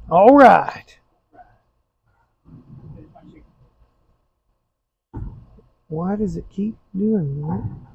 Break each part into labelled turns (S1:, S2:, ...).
S1: All right. Why does it keep doing that?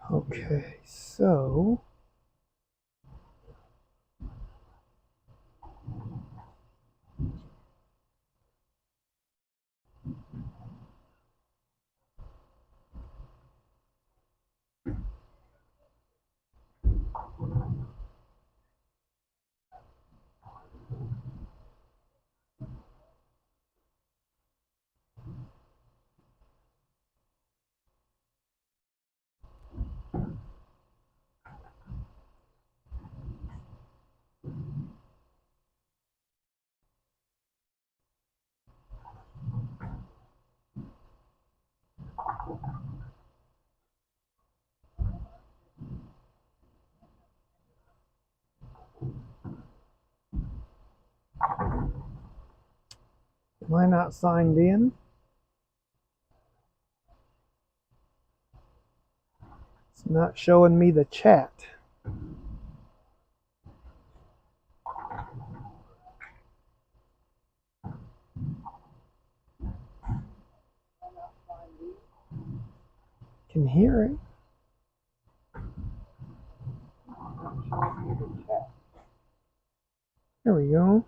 S1: Okay, so am I not signed in? It's not showing me the chat. Can hear it. There we go.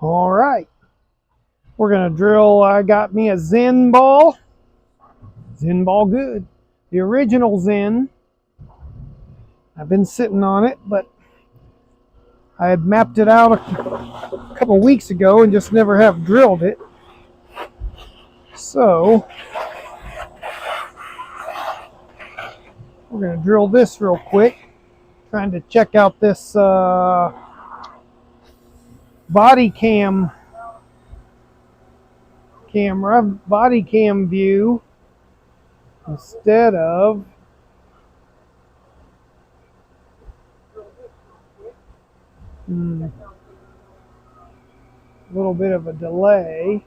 S1: All right. We're going to drill. I got me a Zen ball. Zen ball good. The original Zen. I've been sitting on it, but I had mapped it out a couple weeks ago and just never have drilled it. So we're going to drill this real quick. Trying to check out this body cam camera, body cam view instead of a little bit of a delay.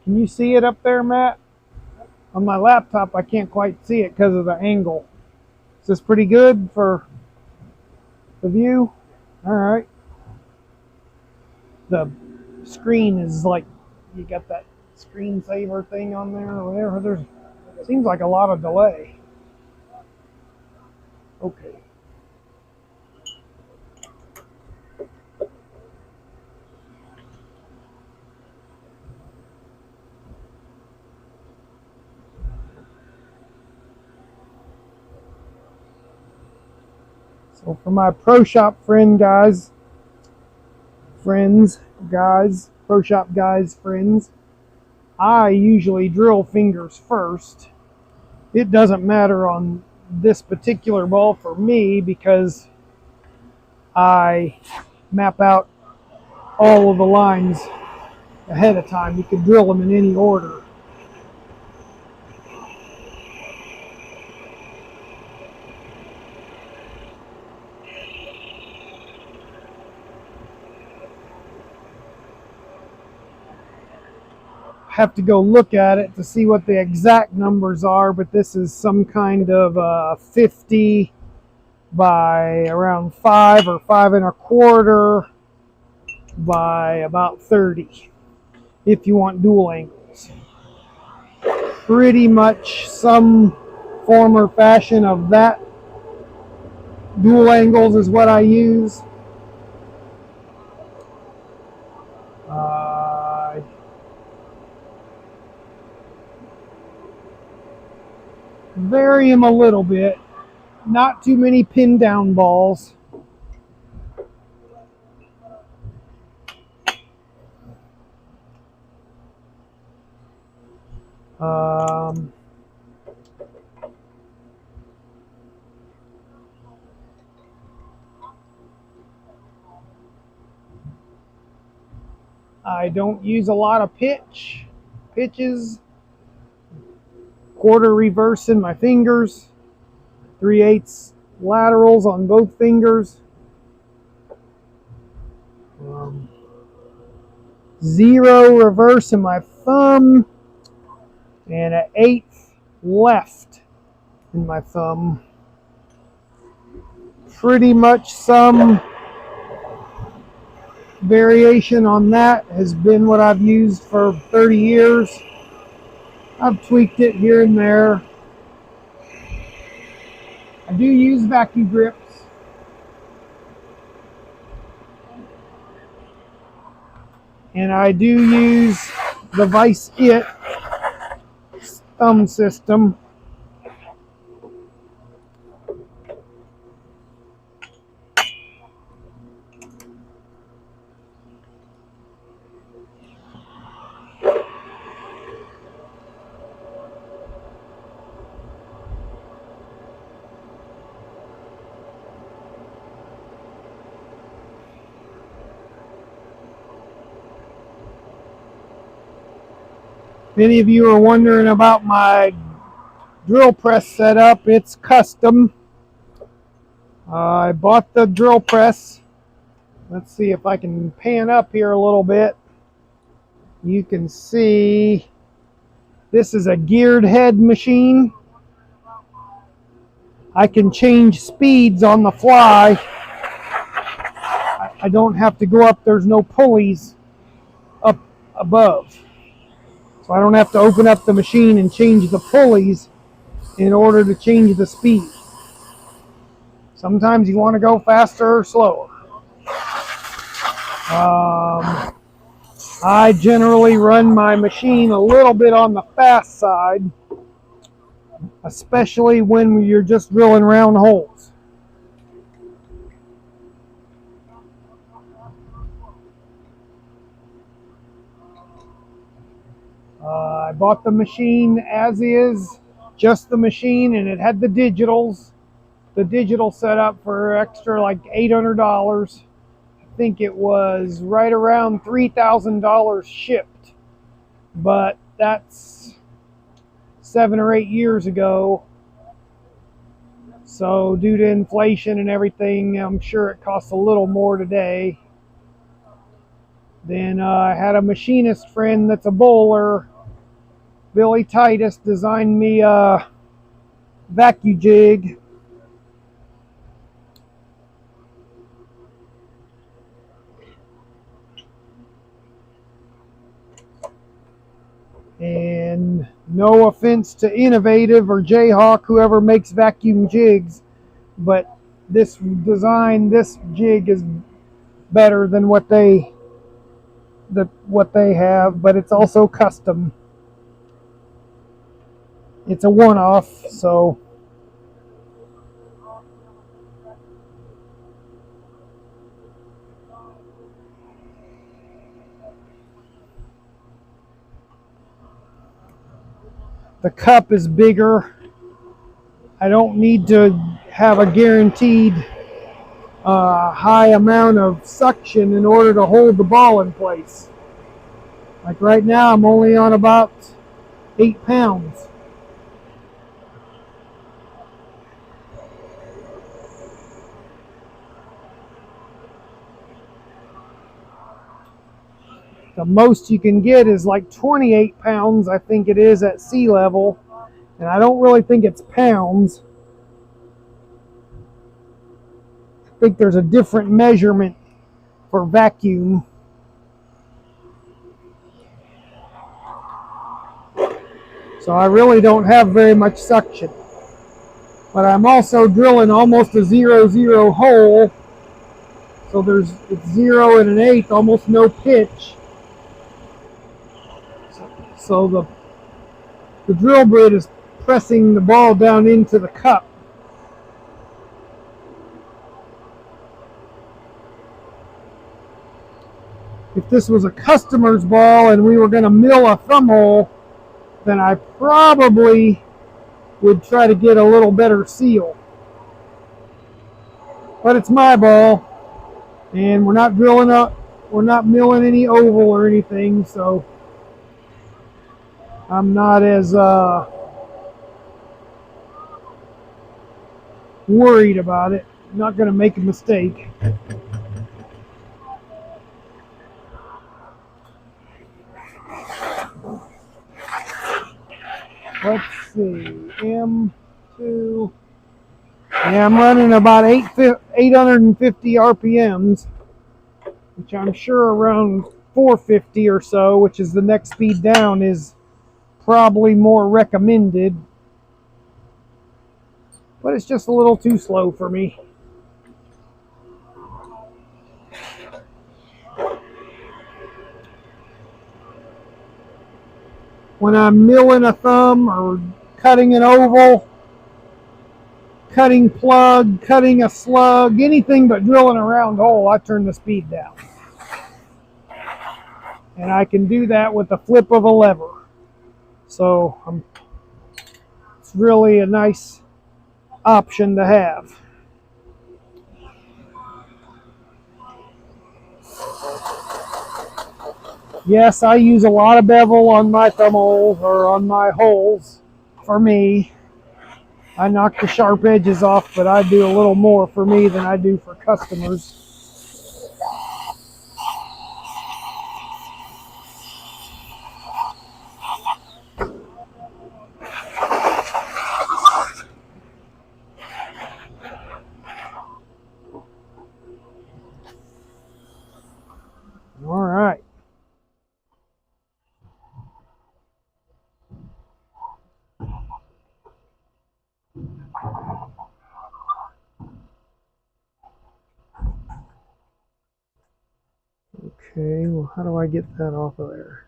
S1: Can you see it up there, Matt? On my laptop, I can't quite see it because of the angle. Is this pretty good for the view? All right. The screen is like, you got that screensaver thing on there or whatever. There seems like a lot of delay. Okay. So for my pro shop friends, pro shop guys, friends, I usually drill fingers first. It doesn't matter on this particular ball for me because I map out all of the lines ahead of time. You can drill them in any order. Have to go look at it to see what the exact numbers are, but this is some kind of 50 by around 5 or 5 1/4 by about 30 if you want dual angles. Pretty much some form or fashion of that dual angles is what I use. Vary them a little bit. Not too many pin down balls. I don't use a lot of pitches, quarter reverse in my fingers, 3/8 laterals on both fingers, 0 reverse in my thumb, and an 1/8 left in my thumb. Pretty much some variation on that has been what I've used for 30 years. I've tweaked it here and there. I do use vacuum grips. And I do use the Vice It thumb system. Many of you are wondering about my drill press setup. It's custom. I bought the drill press. Let's see if I can pan up here a little bit. You can see this is a geared head machine. I can change speeds on the fly. I don't have to go up. There's no pulleys up above. So I don't have to open up the machine and change the pulleys in order to change the speed. Sometimes you want to go faster or slower. I generally run my machine a little bit on the fast side, especially when you're just drilling round holes. I bought the machine as is, just the machine, and it had the digitals. The digital setup for extra like $800. I think it was right around $3,000 shipped, but that's 7 or 8 years ago. So due to inflation and everything, I'm sure it costs a little more today. Then I had a machinist friend that's a bowler Billy Titus designed me a vacuum jig. And no offense to Innovative or Jayhawk, whoever makes vacuum jigs, but this jig is better than what they have, but it's also custom. It's a one-off, so the cup is bigger. I don't need to have a guaranteed high amount of suction in order to hold the ball in place. Like right now, I'm only on about 8 pounds. The most you can get is like 28 pounds, I think it is, at sea level. And I don't really think it's pounds. I think there's a different measurement for vacuum. So I really don't have very much suction. But I'm also drilling almost a 0-0 hole. So it's 0 and 1/8, almost no pitch. So the drill bit is pressing the ball down into the cup. If this was a customer's ball and we were going to mill a thumb hole, then I probably would try to get a little better seal. But it's my ball, and we're not milling any oval or anything, so I'm not as worried about it. I'm not going to make a mistake. Let's see, M2. Yeah, I'm running about 850 RPMs, which I'm sure around 450 or so, which is the next speed down, is probably more recommended. But it's just a little too slow for me. When I'm milling a thumb or cutting an oval, cutting plug, cutting a slug, anything but drilling a round hole, I turn the speed down. And I can do that with the flip of a lever. So it's really a nice option to have. Yes, I use a lot of bevel on my thumb holes or on my holes. For me, I knock the sharp edges off, but I do a little more for me than I do for customers. All right. Okay, well, how do I get that off of there?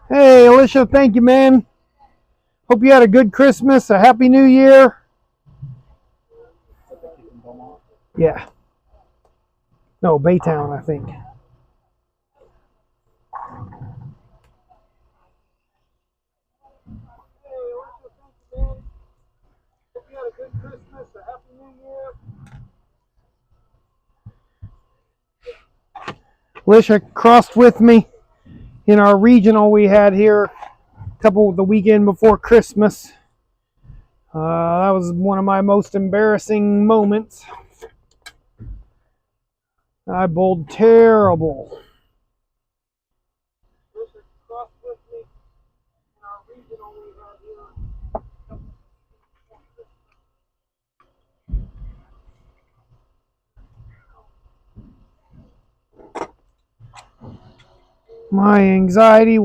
S1: Hey, Alicia, thank you, man. Hope you had a good Christmas, a Happy New Year. Yeah. No, Baytown, I think. Alicia crossed with me in our regional we had here the weekend before Christmas. That was one of my most embarrassing moments. I bowled terrible. My anxiety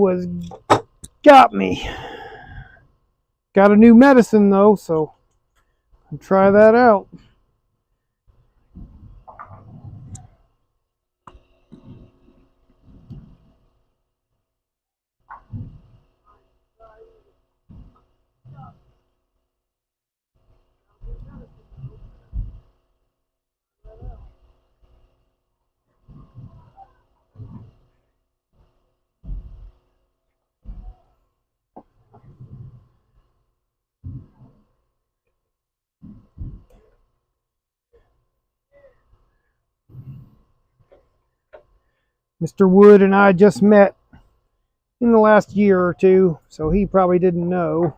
S1: got me. Got a new medicine though, so I'll try that out. Mr. Wood and I just met in the last year or two, so he probably didn't know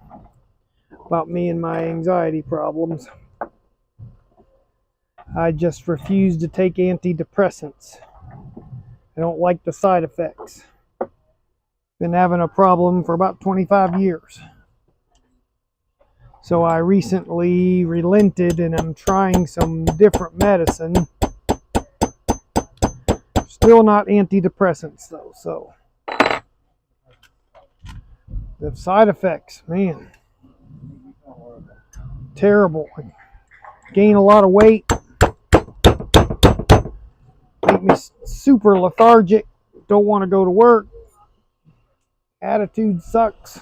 S1: about me and my anxiety problems. I just refuse to take antidepressants. I don't like the side effects. Been having a problem for about 25 years. So I recently relented and I'm trying some different medicine. Still not antidepressants though, so the side effects, man, terrible. I gain a lot of weight, make me super lethargic, don't want to go to work, attitude sucks.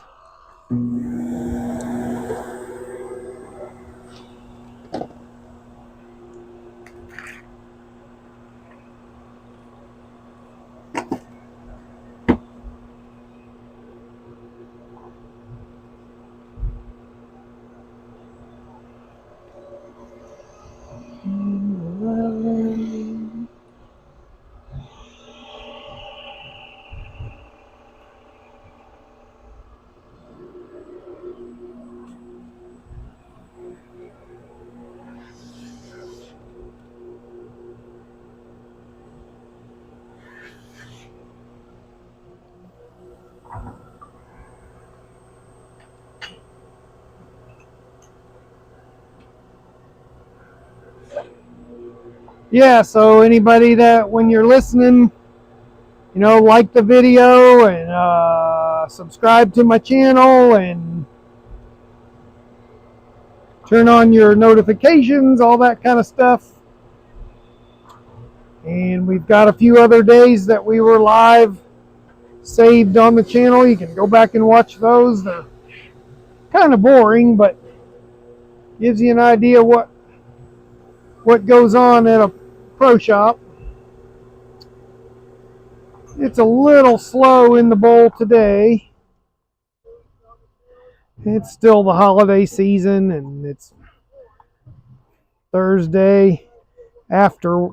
S1: Yeah, so anybody that when you're listening, like the video and subscribe to my channel and turn on your notifications, all that kind of stuff. And we've got a few other days that we were live saved on the channel. You can go back and watch those. They're kind of boring, but gives you an idea what goes on at a pro shop. It's a little slow in the bowl today. It's still the holiday season and it's Thursday after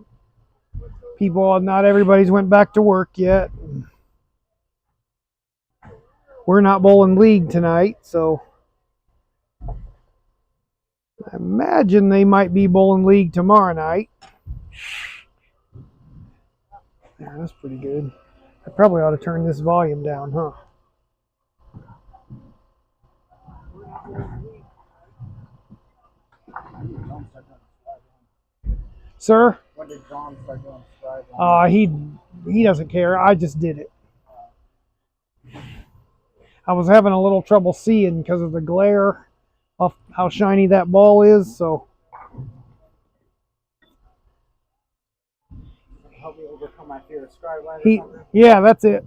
S1: not everybody's went back to work yet. We're not bowling league tonight, so I imagine they might be bowling league tomorrow night. Yeah, that's pretty good. I probably ought to turn this volume down, huh? Sir? When did John start doing stride? He doesn't care. I just did it. I was having a little trouble seeing because of the glare of how shiny that ball is, so. Help me overcome my fear of stride line. Yeah, that's it.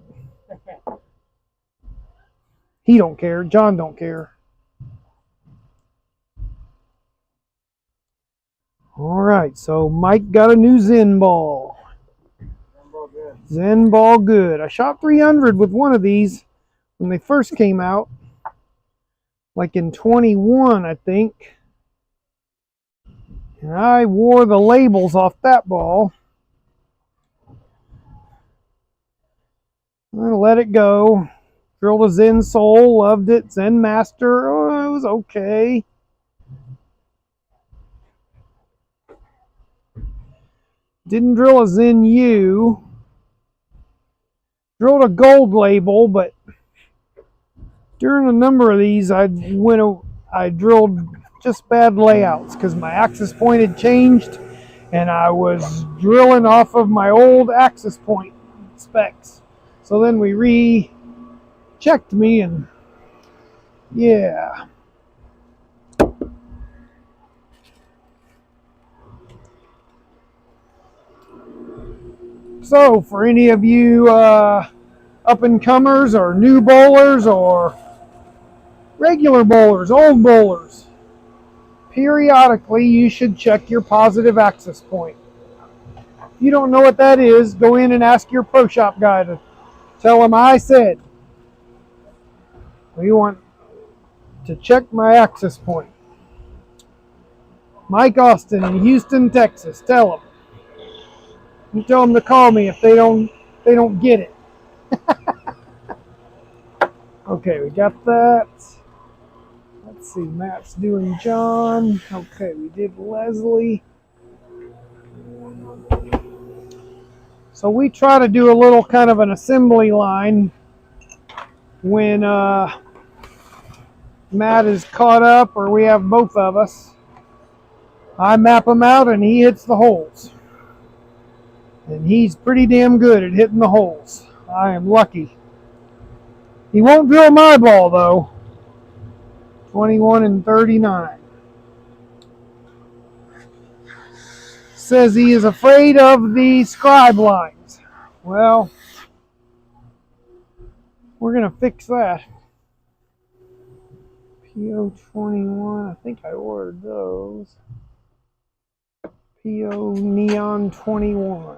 S1: He don't care. John don't care. All right, so Mike got a new Zen ball. Zen ball good. I shot 300 with one of these when they first came out, like in 21, I think. And I wore the labels off that ball. I let it go. Drilled a Zen Soul, loved it. Zen Master, oh, it was okay. Didn't drill a Zen U. Drilled a gold label, but during a number of these, I drilled just bad layouts because my axis point had changed, and I was drilling off of my old axis point specs. So then we rechecked me, and yeah. So for any of you up-and-comers or new bowlers or regular bowlers, old bowlers, periodically you should check your positive axis point. If you don't know what that is, go in and ask your pro shop guy to tell him I said. We want to check my axis point. Mike Austin in Houston, Texas. Tell him. You tell them to call me if they don't get it. Okay, we got that. Let's see, Matt's doing John. Okay, we did Leslie. So we try to do a little kind of an assembly line when Matt is caught up or we have both of us. I map him out and he hits the holes. And he's pretty damn good at hitting the holes. I am lucky. He won't drill my ball though. 21 and 39. Says he is afraid of the scribe lines. Well, we're going to fix that. PO21, I think I ordered those. PO Neon 21.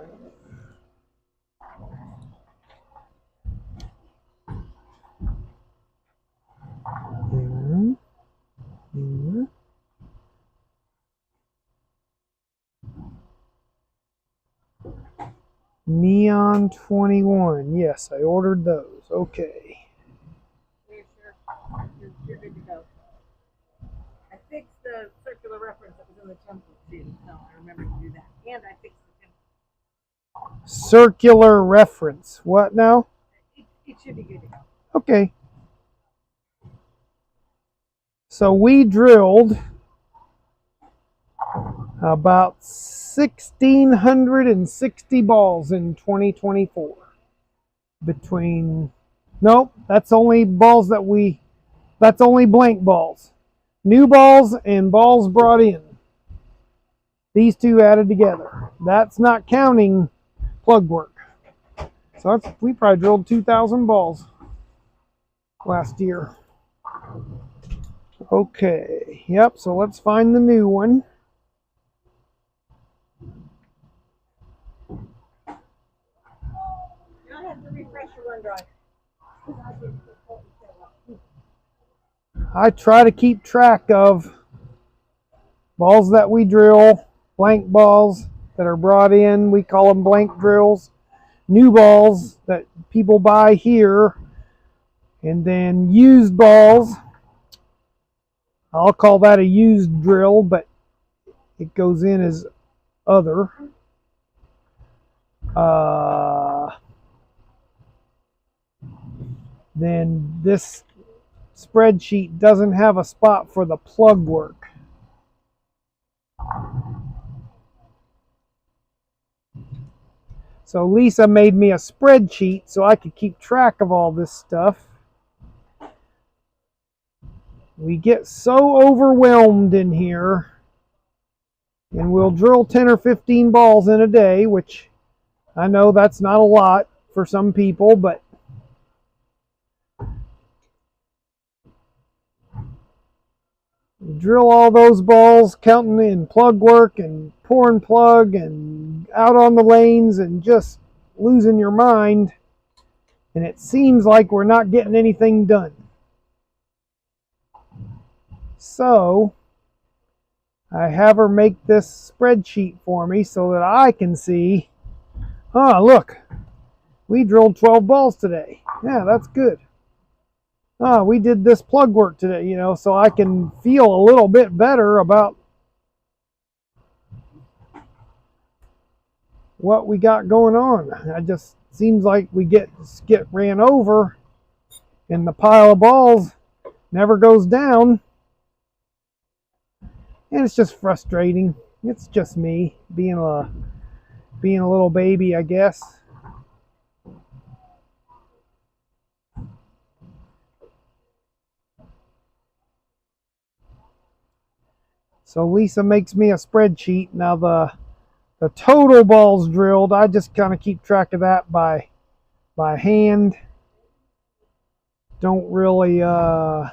S1: Neon 21. Yes, I ordered those. Okay.
S2: You're good to go. I fixed the circular reference that was in the template too, so I remember to do that. And I fixed the template.
S1: Circular reference. What now?
S2: It should be good to go.
S1: Okay. So we drilled about 1,660 balls in 2024. Nope, that's only blank balls. New balls and balls brought in. These two added together. That's not counting plug work. So we probably drilled 2,000 balls last year. Okay, yep, so let's find the new one.
S2: Now I have to refresh your run drive.
S1: I try to keep track of balls that we drill, blank balls that are brought in, we call them blank drills, new balls that people buy here, and then used balls. I'll call that a used drill, but it goes in as other. Then this spreadsheet doesn't have a spot for the plug work. So Lisa made me a spreadsheet so I could keep track of all this stuff. We get so overwhelmed in here, and we'll drill 10 or 15 balls in a day, which I know that's not a lot for some people, but drill all those balls, counting in plug work and pouring plug and out on the lanes and just losing your mind. And it seems like we're not getting anything done. So I have her make this spreadsheet for me so that I can see, look, we drilled 12 balls today. Yeah, that's good. We did this plug work today, so I can feel a little bit better about what we got going on. I just seems like we get ran over, and the pile of balls never goes down, and it's just frustrating. It's just me being a little baby, I guess. So Lisa makes me a spreadsheet. Now the total balls drilled, I just kind of keep track of that by hand. Don't really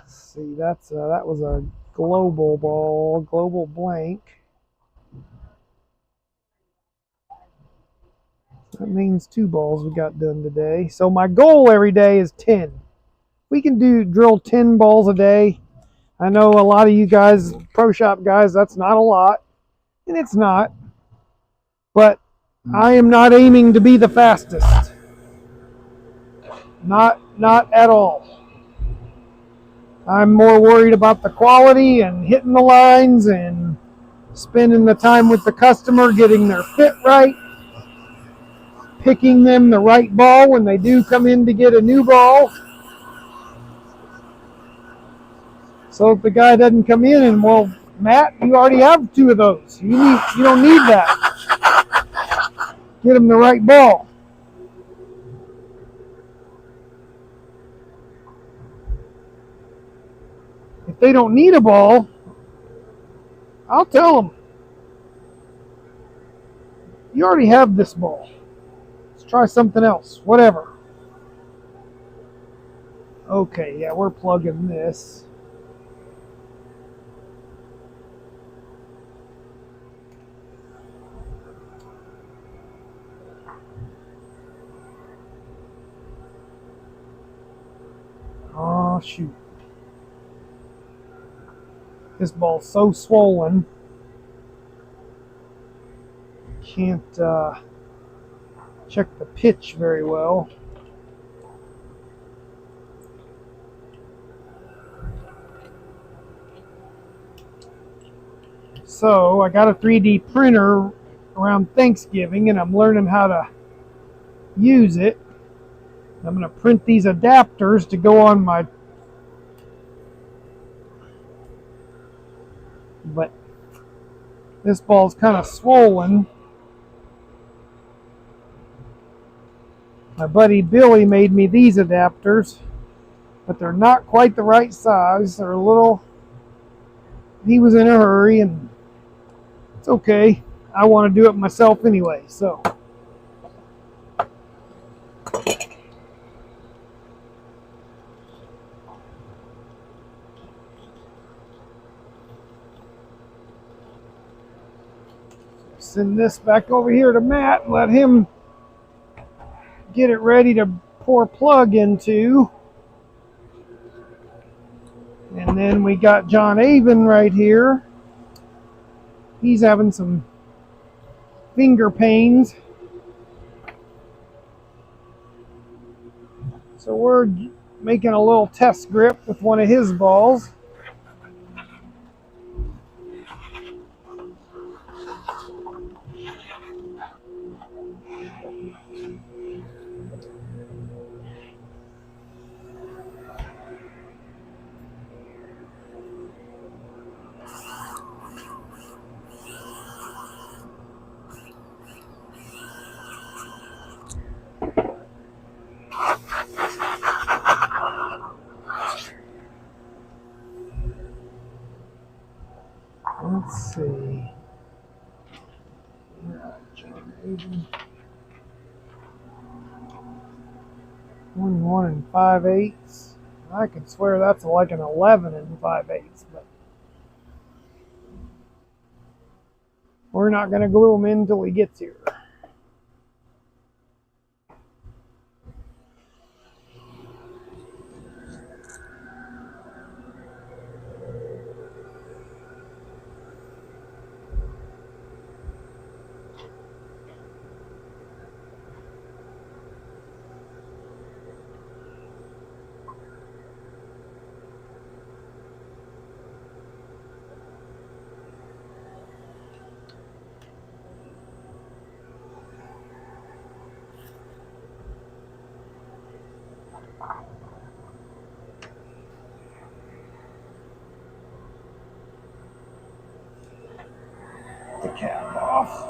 S1: see, that was a global ball, global blank. That means 2 balls we got done today. So my goal every day is 10. We can drill 10 balls a day. I know a lot of you guys, pro shop guys, that's not a lot, and it's not. But I am not aiming to be the fastest. Not at all. I'm more worried about the quality and hitting the lines and spending the time with the customer, getting their fit right, picking them the right ball when they do come in to get a new ball. So if the guy doesn't come in and, well, Matt, you already have 2 of those. You don't need that. Get him the right ball. If they don't need a ball, I'll tell them, you already have this ball. Let's try something else, whatever. Okay, yeah, we're plugging this. Oh, shoot. This ball's so swollen. Can't check the pitch very well. So I got a 3D printer around Thanksgiving, and I'm learning how to use it. I'm going to print these adapters to go on my... But this ball's kind of swollen. My buddy Billy made me these adapters, but they're not quite the right size. They're a little... He was in a hurry, and it's okay. I want to do it myself anyway, so... Send this back over here to Matt and let him get it ready to pour plug into. And then we got John Avon right here. He's having some finger pains. So we're making a little test grip with one of his balls. Let's see. John Avon. 21 5/8. I could swear that's like an 11 5/8, but we're not going to glue him in until he gets here. The cap off.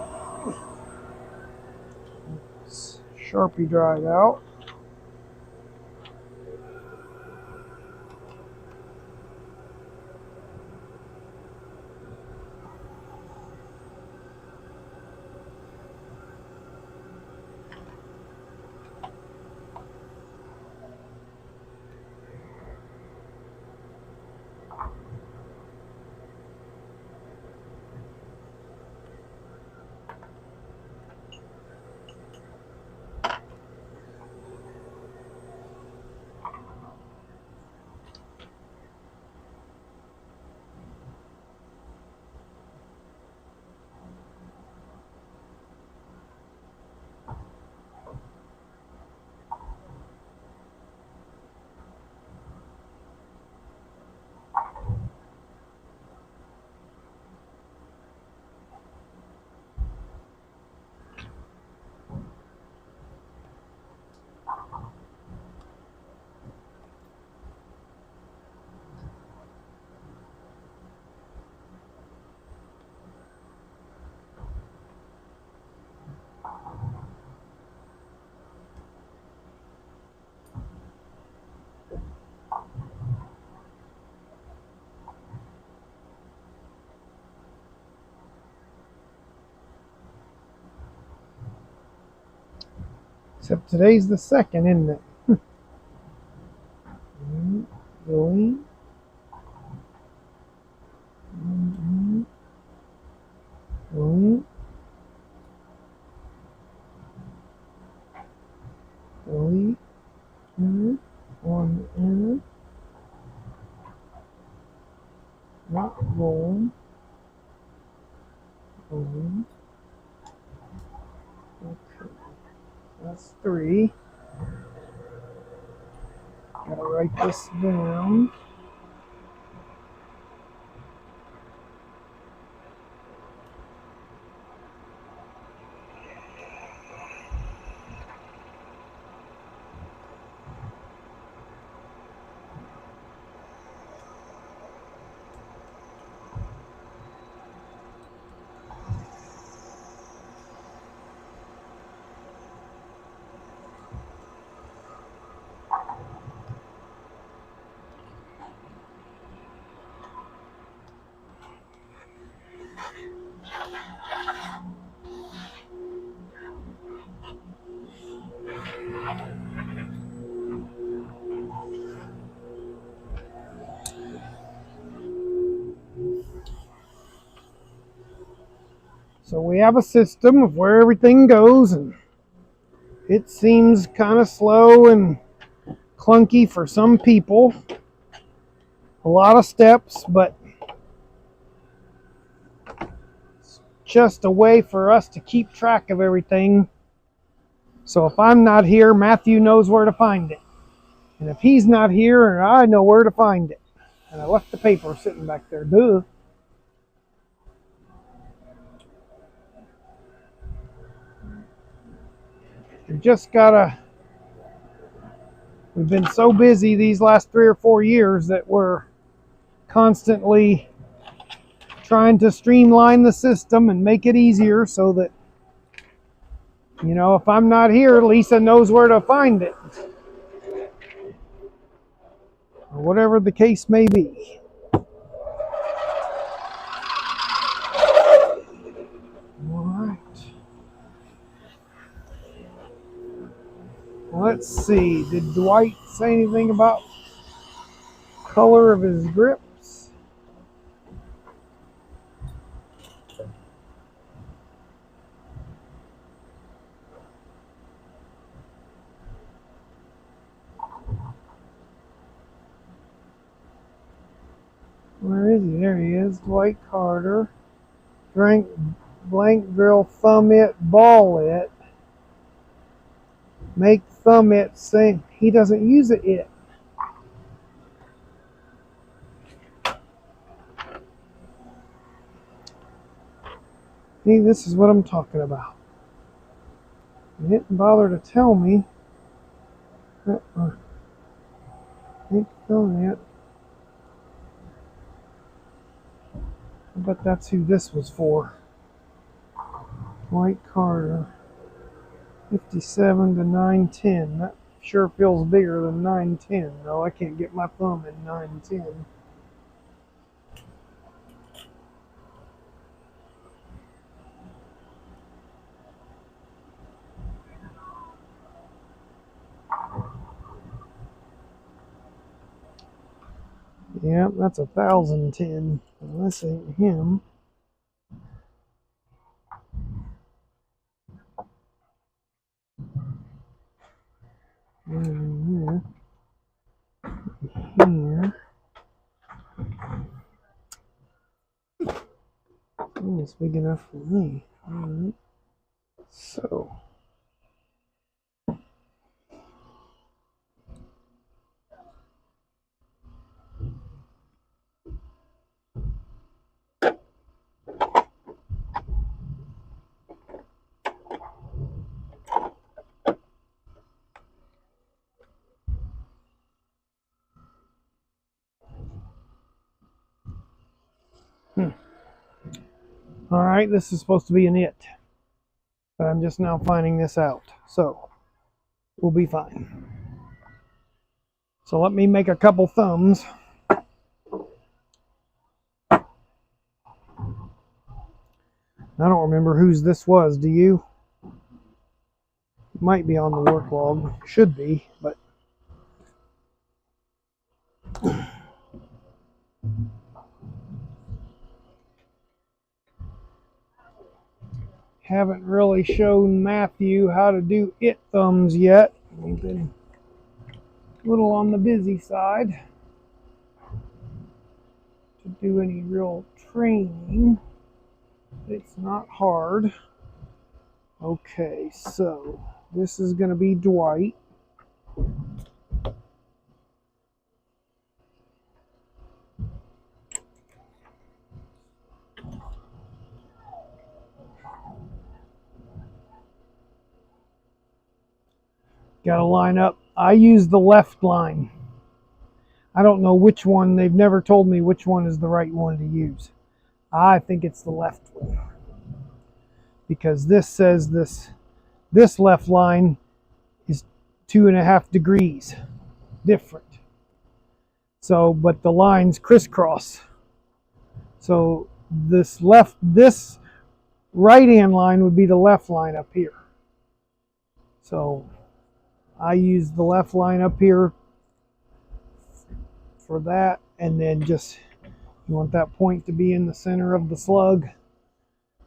S1: Sharpie dried out. Except today's the 2nd, isn't it? Delete. Delete. Delete. On enter. Not roll. Okay. That's 3. Gotta write this down. So we have a system of where everything goes, and it seems kind of slow and clunky for some people. A lot of steps, but it's just a way for us to keep track of everything. So if I'm not here, Matthew knows where to find it. And if he's not here, I know where to find it. And I left the paper sitting back there. Duh. You just gotta. We've been so busy these last 3 or 4 years that we're constantly trying to streamline the system and make it easier so that, you know, if I'm not here, Lisa knows where to find it. Or whatever the case may be. Alright. Let's see. Did Dwight say anything about color of his grips? Where is he? There he is. Dwight Carter. Blank drill thumb it, ball it. Make thumb it sing. He doesn't use it yet. See, this is what I'm talking about. He didn't bother to tell me. Ain't feeling it. But that's who this was for. White Carter. 57 to 910. That sure feels bigger than 910. No, I can't get my thumb in 910. Yep, that's 1010. Well, this ain't him. Here. Here. It's big enough for me. Alright. So. Alright, this is supposed to be an it. But I'm just now finding this out. So, we'll be fine. So let me make a couple thumbs. I don't remember whose this was, do you? It might be on the work log. Should be, but haven't really shown Matthew how to do it thumbs yet. We've been a little on the busy side to do any real training. It's not hard. Okay, so this is going to be Dwight. Got to line up. I use the left line. I don't know which one. They've never told me which one is the right one to use. I think it's the left one. Because this says this left line is 2.5 degrees different. So, but the lines crisscross. So this right hand line would be the left line up here. So I use the left line up here for that, and then just you want that point to be in the center of the slug.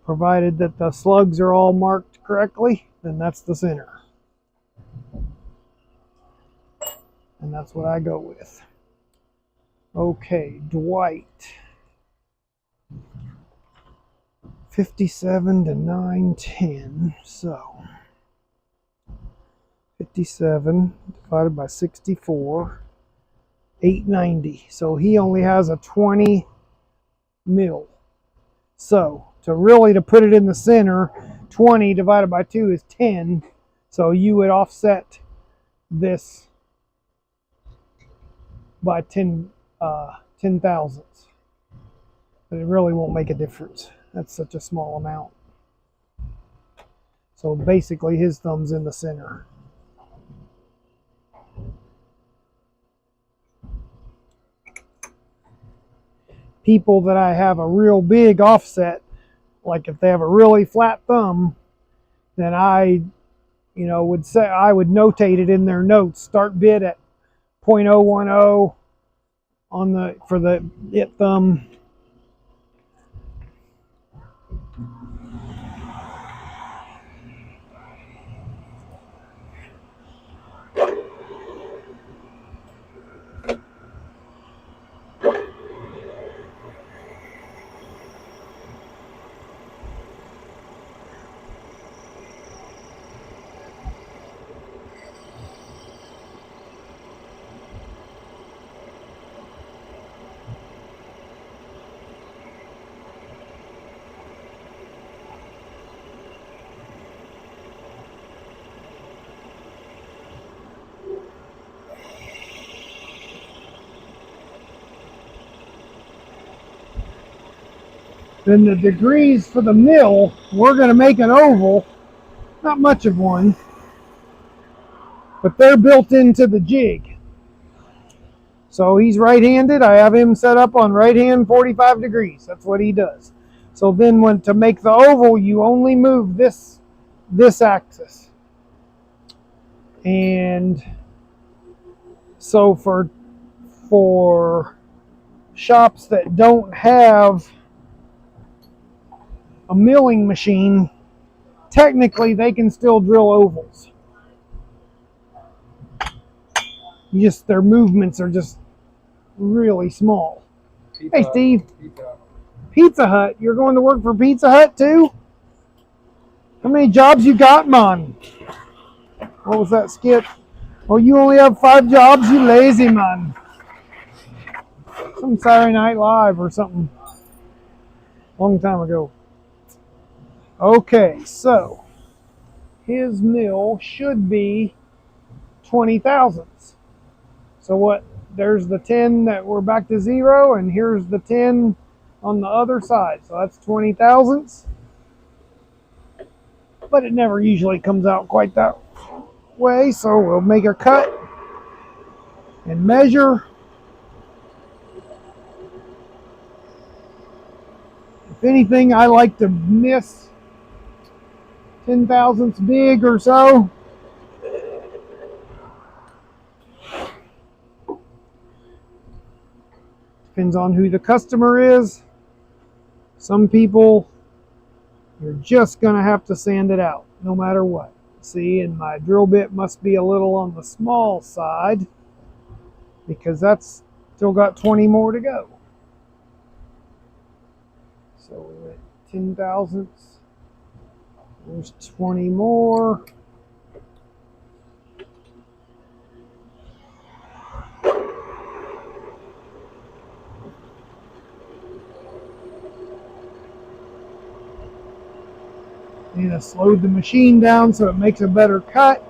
S1: Provided that the slugs are all marked correctly, then that's the center. And that's what I go with. Okay, Dwight. 57 to 910. So 57 divided by 64, 890. So he only has a 20 mil. So to put it in the center, 20 divided by 2 is 10. So you would offset this by 10 thousandths. But it really won't make a difference. That's such a small amount. So basically his thumb's in the center. People that I have a real big offset, like if they have a really flat thumb, then I would notate it in their notes. Start bid at 0.010 for the it thumb. Then the degrees for the mill, we're going to make an oval, not much of one, but they're built into the jig. So he's right-handed. I have him set up on right hand 45 degrees. That's what he does. So then when to make the oval, you only move this axis. And so for shops that don't have a milling machine, technically they can still drill ovals. Their movements are just really small. Hey Steve. Pizza Hut. You're going to work for Pizza Hut too? How many jobs you got, man? What was that skit? Oh, you only have 5 jobs, you lazy man. Some Saturday Night Live or something. Long time ago. Okay, so his mill should be 20 thousandths. So what? There's the 10 that we're back to 0, and here's the 10 on the other side. So that's 20 thousandths. But it never usually comes out quite that way, so we'll make a cut and measure. If anything, I like to miss 10 thousandths big or so. Depends on who the customer is. Some people, you're just going to have to sand it out no matter what. See, and my drill bit must be a little on the small side because that's still got 20 more to go. So we went 10 thousandths. There's 20 more. And I slowed the machine down so it makes a better cut.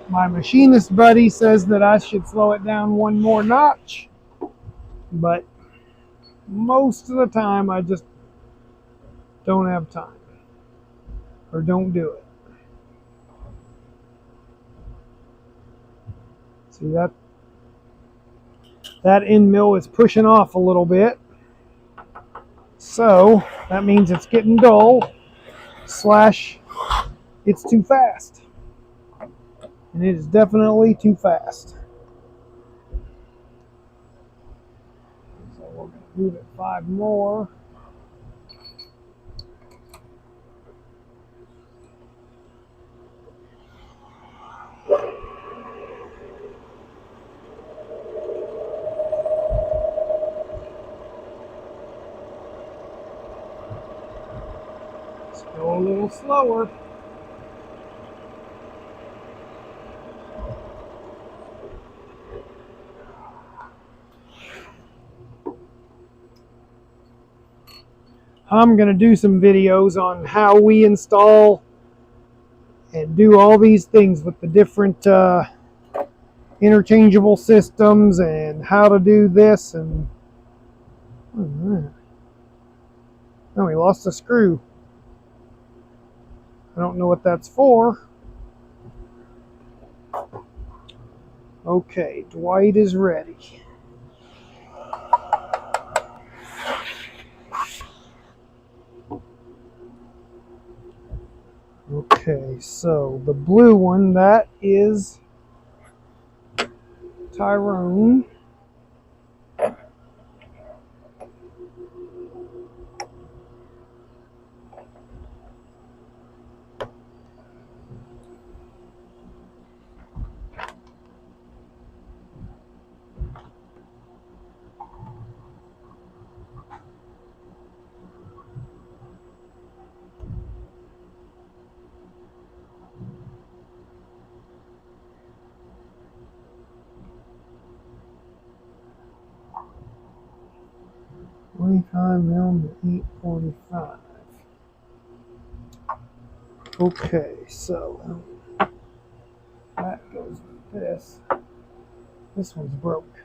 S1: My machinist buddy says that I should slow it down one more notch, but most of the time I just don't have time or don't do it. See that end mill is pushing off a little bit, so that means it's getting dull / it's too fast, and it is definitely too fast. So we're going to move it 5 more. Let's go a little slower. I'm going to do some videos on how we install and do all these things with the different interchangeable systems and how to do this. And oh, we lost a screw. I don't know what that's for. Okay, Dwight is ready. Okay, so the blue one, that is Tyrone. Mm to 845. Okay, so that goes with this. This one's broke.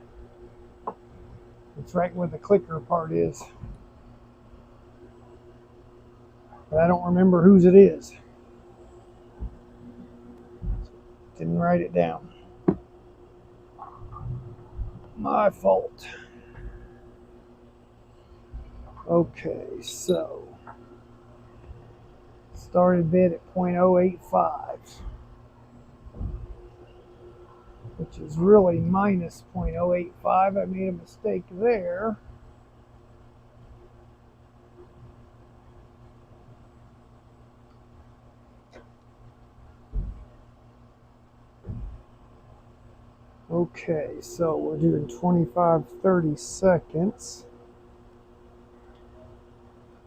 S1: It's right where the clicker part is. but I don't remember whose it is. Didn't write it down. My fault. Okay, so started bid at 0.085, which is really minus 0.085. I made a mistake there. Okay, so we're doing 25, 30 seconds.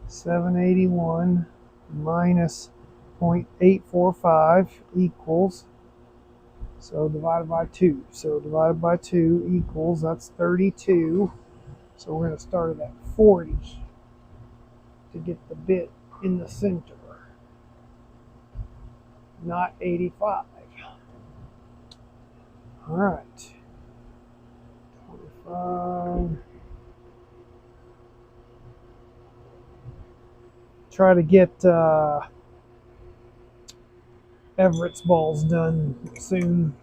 S1: 781 minus 0.845 equals, so divided by 2. So divided by 2 equals, that's 32. So we're going to start it at 40 to get the bit in the center, not 85. All right. 25. Try to get Everett's balls done soon,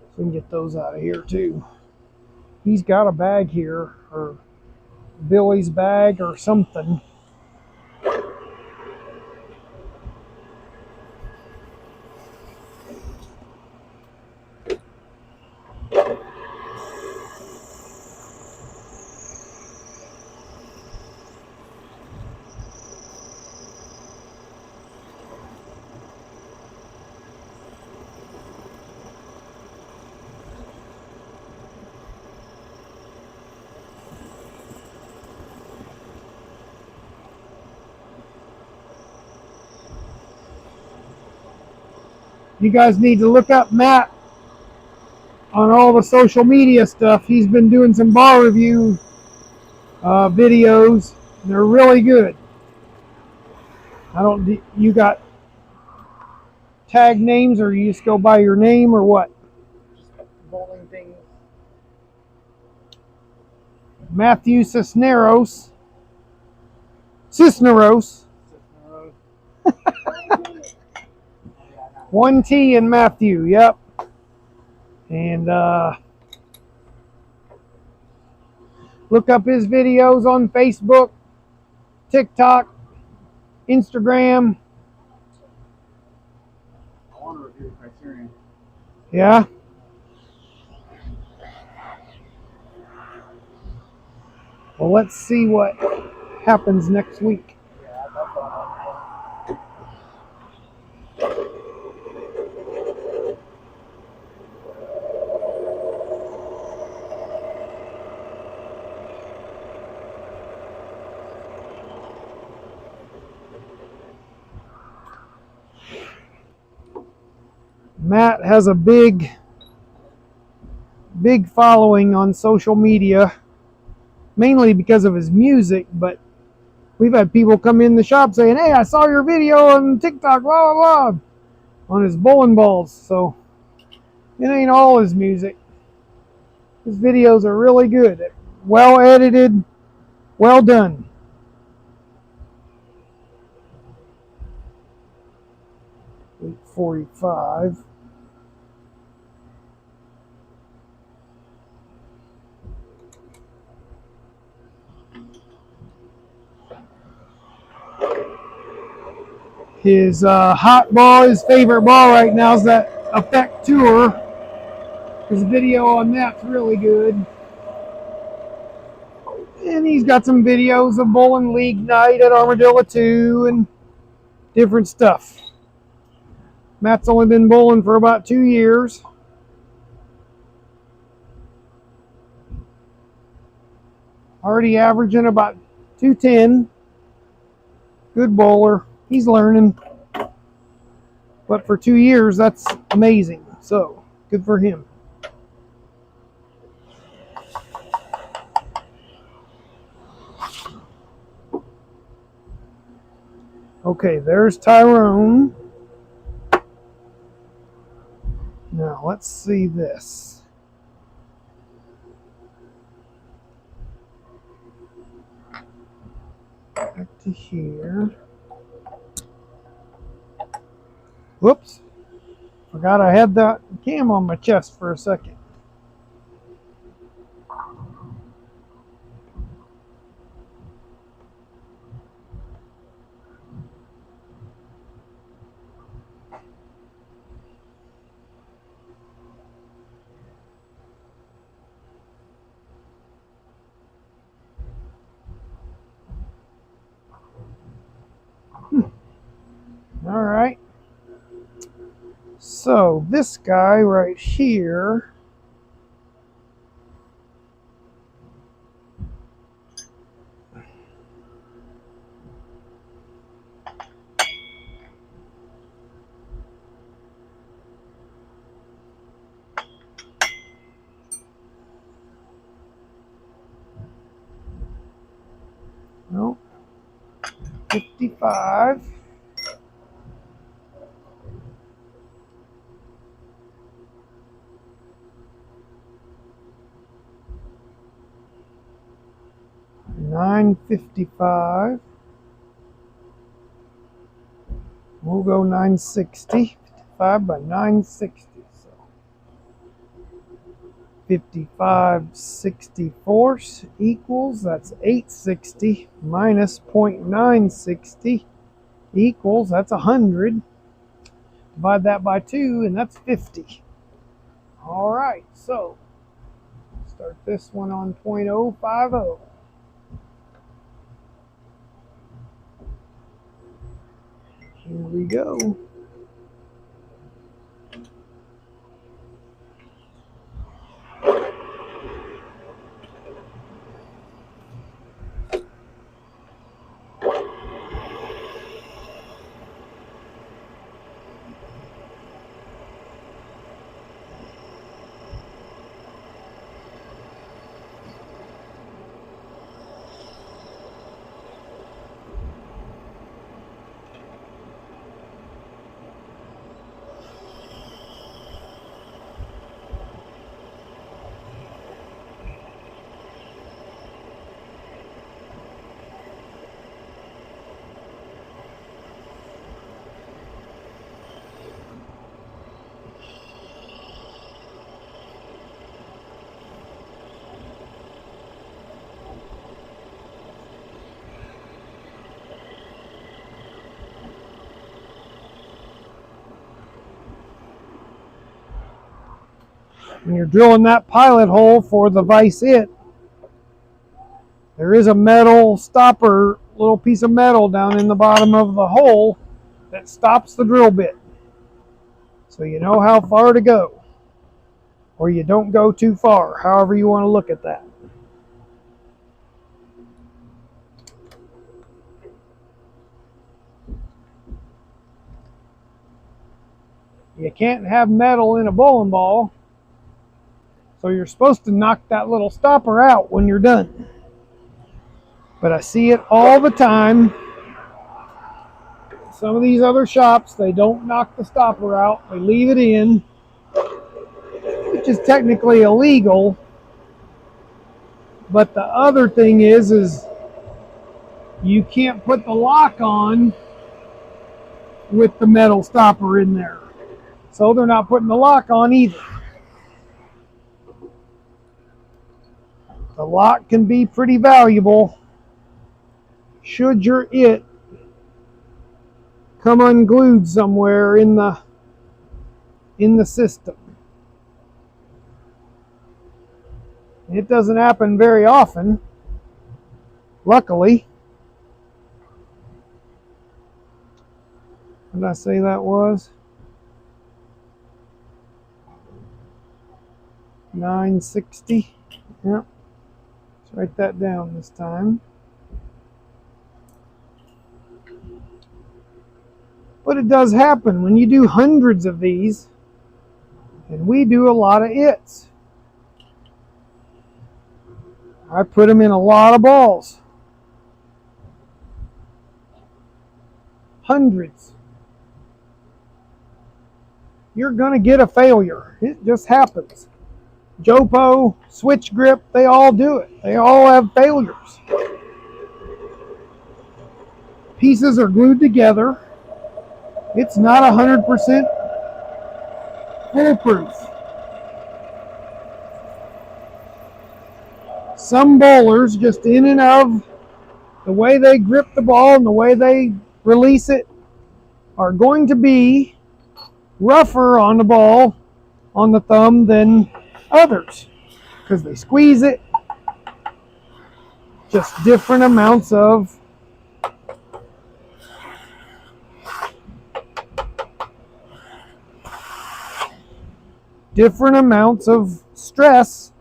S1: so we can get those out of here too. He's got a bag here, or Billy's bag or something. You guys need to look up Matt on all the social media stuff. He's been doing some ball review videos. They're really good. You got tag names, or you just go by your name, or what?
S2: Bowling things.
S1: Matthew Cisneros. Cisneros. 1 T in Matthew, yep. And look up his videos on Facebook, TikTok, Instagram.
S3: I want to review Criterion.
S1: Yeah. Well, let's see what happens next week.
S3: Yeah, that's all.
S1: Matt has a big following on social media, mainly because of his music, but we've had people come in the shop saying, "Hey, I saw your video on TikTok, blah, blah, blah," on his bowling balls. So it ain't all his music. His videos are really good, well edited, well done. $8.45. His hot ball, his favorite ball right now is that Effect Tour. His video on that's really good. And he's got some videos of bowling league night at Armadillo 2 and different stuff. Matt's only been bowling for about 2 years. Already averaging about 210. Good bowler. He's learning. But for 2 years, that's amazing. So, good for him. Okay, there's Tyrone. Now, let's see this. Back to here. Whoops. Forgot I had that cam on my chest for a second. All right. So this guy right here, no, 55. $9.55. We'll go 960. 55 by 960. So 55/64 equals, that's 860 minus 0.960 equals, that's 100. Divide that by 2 and that's 50. All right, so start this one on 0.050. Here we go. When you're drilling that pilot hole for the vise it, there is a metal stopper, little piece of metal down in the bottom of the hole that stops the drill bit. So you know how far to go. Or you don't go too far, however you want to look at that. You can't have metal in a bowling ball, so you're supposed to knock that little stopper out when you're done. But I see it all the time. Some of these other shops, they don't knock the stopper out. They leave it in, which is technically illegal. But the other thing is you can't put the lock on with the metal stopper in there. So they're not putting the lock on either. The lock can be pretty valuable should your it come unglued somewhere in the system. It doesn't happen very often, luckily. What did I say that was? 960. Yep. Let's write that down this time. But it does happen when you do hundreds of these, and we do a lot of its. I put them in a lot of balls. Hundreds. You're going to get a failure. It just happens. Jopo, switch grip, they all do it. They all have failures. Pieces are glued together. It's not 100% foolproof. Some bowlers, just in and of the way they grip the ball and the way they release it, are going to be rougher on the ball, on the thumb, than others because they squeeze it. Just different amounts of stress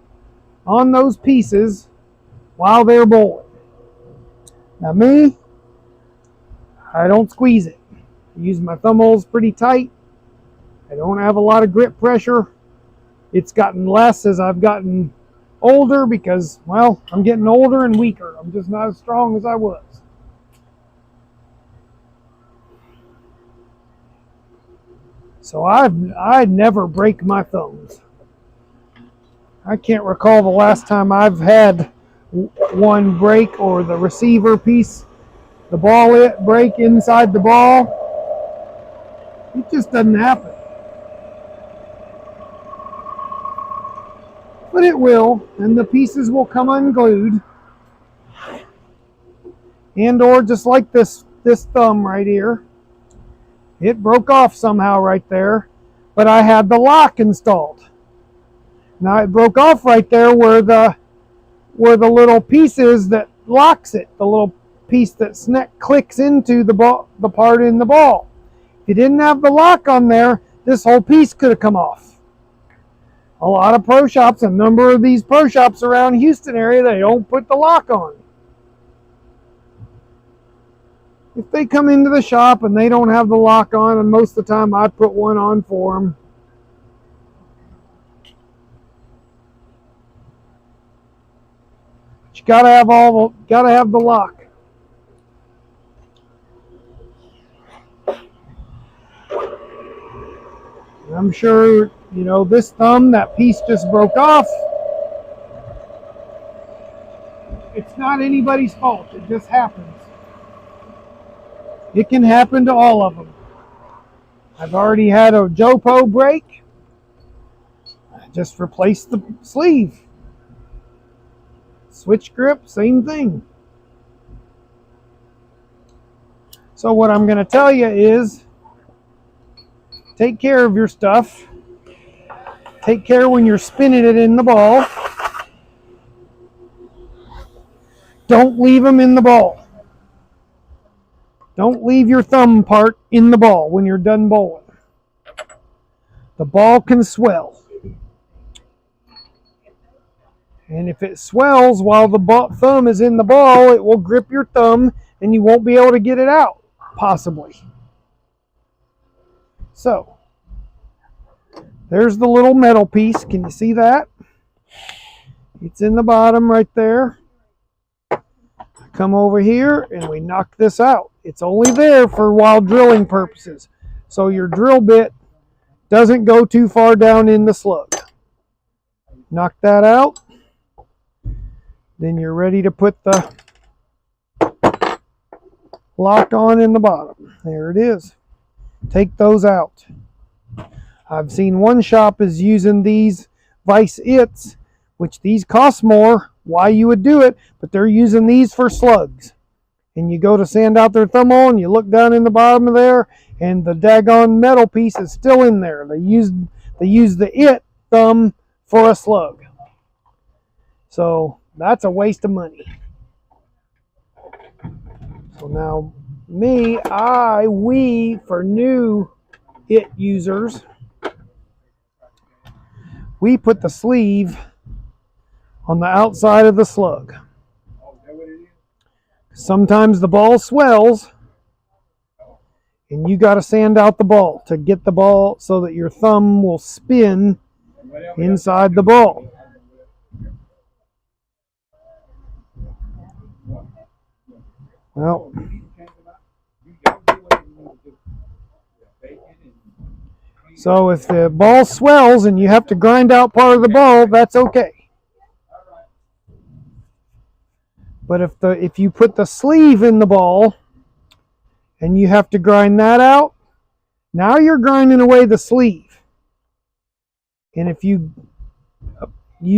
S1: on those pieces while they're bowling. Now me, I don't squeeze it. I use my thumb holes pretty tight. I don't have a lot of grip pressure. It's gotten less as I've gotten older because, well, I'm getting older and weaker. I'm just not as strong as I was. So I never break my thumbs. I can't recall the last time I've had one break or the receiver piece, the ball break inside the ball. It just doesn't happen. But it will, and the pieces will come unglued. And or just like this thumb right here. It broke off somehow right there, but I had the lock installed. Now it broke off right there where the little piece is that locks it, the little piece that clicks into the part in the ball. If you didn't have the lock on there, this whole piece could have come off. A lot of pro shops, a number of these pro shops around Houston area, they don't put the lock on. If they come into the shop and they don't have the lock on, and most of the time I put one on for them. But you gotta have the lock. And I'm sure, this thumb, that piece just broke off. It's not anybody's fault. It just happens. It can happen to all of them. I've already had a Jopo break. I just replaced the sleeve. Switch grip, same thing. So what I'm going to tell you is take care of your stuff. Take care when you're spinning it in the ball. Don't leave them in the ball. Don't leave your thumb part in the ball when you're done bowling. The ball can swell. And if it swells while the thumb is in the ball, it will grip your thumb and you won't be able to get it out, possibly. So, there's the little metal piece. Can you see that? It's in the bottom right there. Come over here and we knock this out. It's only there for while drilling purposes. So your drill bit doesn't go too far down in the slug. Knock that out. Then you're ready to put the lock on in the bottom. There it is. Take those out. I've seen one shop is using these vice its, which these cost more. Why you would do it, but they're using these for slugs. And you go to sand out their thumb hole and you look down in the bottom of there and the daggone metal piece is still in there. They use the it thumb for a slug. So that's a waste of money. So now we for new it users, we put the sleeve on the outside of the slug. Sometimes the ball swells and you got to sand out the ball to get the ball so that your thumb will spin inside the ball. Well, so if the ball swells and you have to grind out part of the ball, that's okay. But if you put the sleeve in the ball and you have to grind that out, Now you're grinding away the sleeve. And if you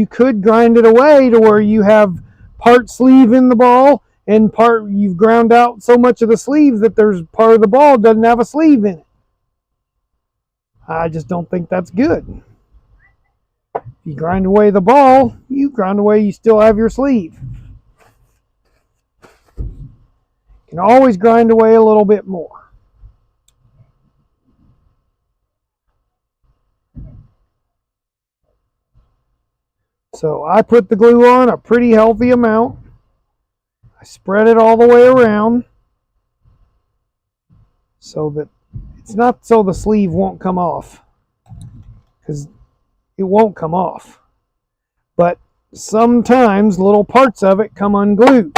S1: could grind it away to where you have part sleeve in the ball and part you've ground out so much of the sleeve that there's part of the ball doesn't have a sleeve in it. I just don't think that's good. If you grind away the ball, you grind away, you still have your sleeve. You can always grind away a little bit more. So I put the glue on a pretty healthy amount. I spread it all the way around so that it's not so the sleeve won't come off, because it won't come off. But sometimes little parts of it come unglued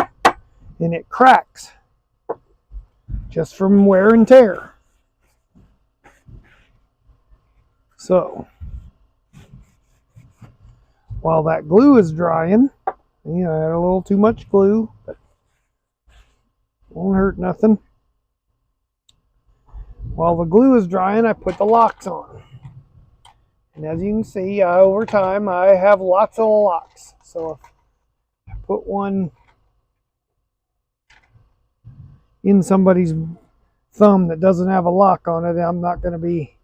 S1: and it cracks just from wear and tear. So while that glue is drying, I had a little too much glue, but won't hurt nothing. While the glue is drying, I put the locks on. And as you can see, over time, I have lots of locks. So if I put one in somebody's thumb that doesn't have a lock on it, I'm not going to be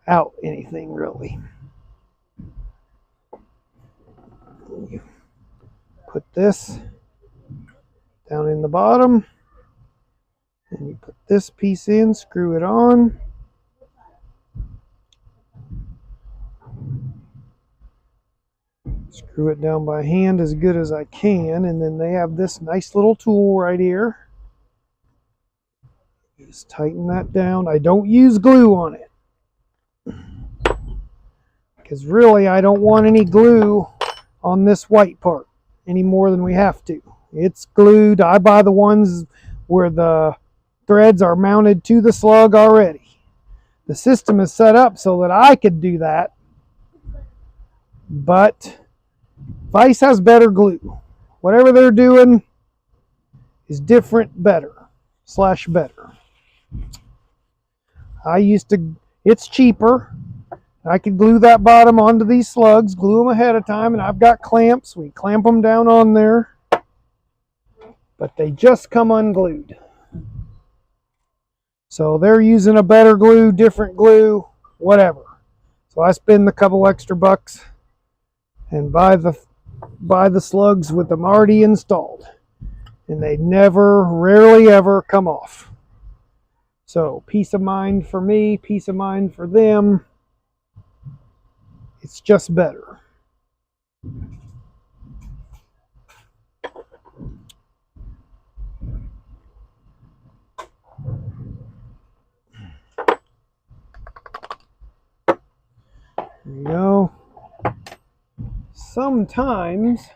S1: out anything really. You put this down in the bottom, and you put this piece in, screw it on. Screw it down by hand as good as I can, and then they have this nice little tool right here. Just tighten that down. I don't use glue on it, because really I don't want any glue on this white part any more than we have to. It's glued. I buy the ones where the threads are mounted to the slug already. The system is set up so that I could do that, but Vice has better glue. Whatever they're doing is different, better. It's cheaper. I could glue that bottom onto these slugs, glue them ahead of time, and I've got clamps. We clamp them down on there, but they just come unglued. So they're using a better glue, different glue, whatever. So I spend a couple extra bucks and buy the slugs with them already installed, and they rarely ever come off. So peace of mind for me, peace of mind for them. It's just better. There you go. Sometimes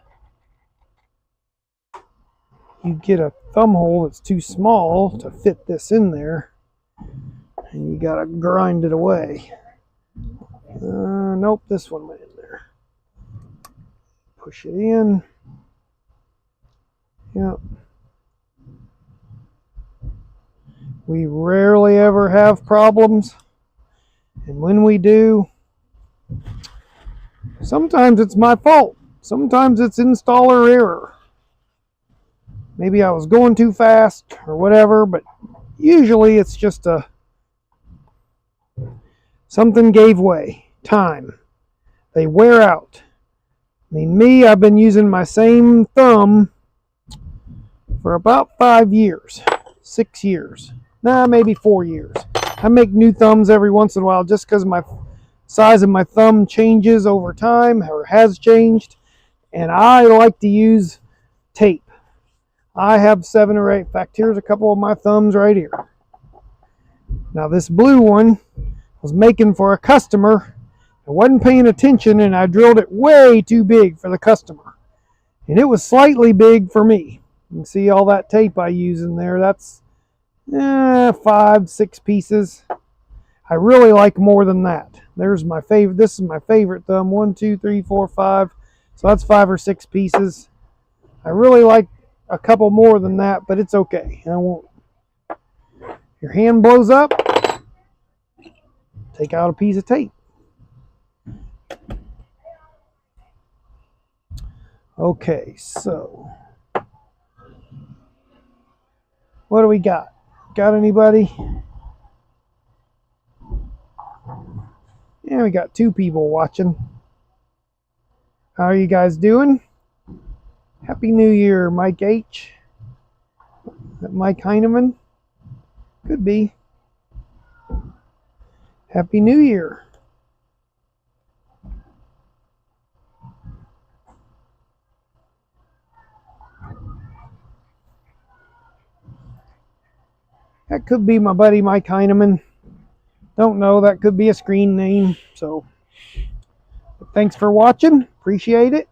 S1: you get a thumb hole that's too small to fit this in there, and you gotta grind it away. Nope, this one went in there. Push it in. Yep. We rarely ever have problems, and when we do, sometimes it's my fault. Sometimes it's installer error. Maybe I was going too fast or whatever, but usually it's just something gave way. Time. They wear out. I mean, I've been using my same thumb for about 5 years, 6 years, maybe 4 years. I make new thumbs every once in a while just because my size of my thumb changes over time, or has changed, and I like to use tape. I have 7 or 8. In fact, here's a couple of my thumbs right here. Now this blue one I was making for a customer. I wasn't paying attention, and I drilled it way too big for the customer, and it was slightly big for me. You can see all that tape I use in there. That's 5, 6 pieces. I really like more than that. There's my favorite. This is my favorite thumb. 1, 2, 3, 4, 5. So that's 5 or 6 pieces. I really like a couple more than that, but it's okay. I won't Your hand blows up, take out a piece of tape. Okay, so what do we got? Got anybody? Yeah, we got 2 people watching. How are you guys doing? Happy New Year, Mike H. Is that Mike Heineman? Could be. Happy New Year. That could be my buddy Mike Heineman. Don't know, that could be a screen name. So, but thanks for watching. Appreciate it.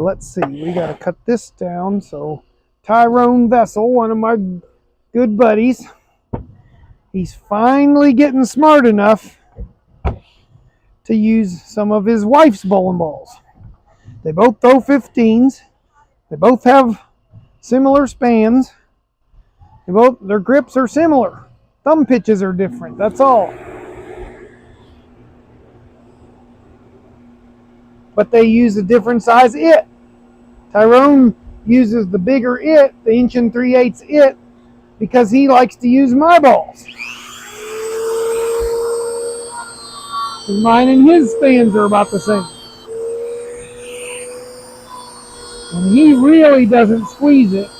S1: Let's see, we got to cut this down. So, Tyrone Vessel, one of my good buddies, he's finally getting smart enough to use some of his wife's bowling balls. They both throw 15s. They both have similar spans. Their grips are similar. Thumb pitches are different. That's all. But they use a different size it. Tyrone uses the bigger it, the 1 3/8 it, because he likes to use my balls. Mine and his spans are about the same. And he really doesn't squeeze it.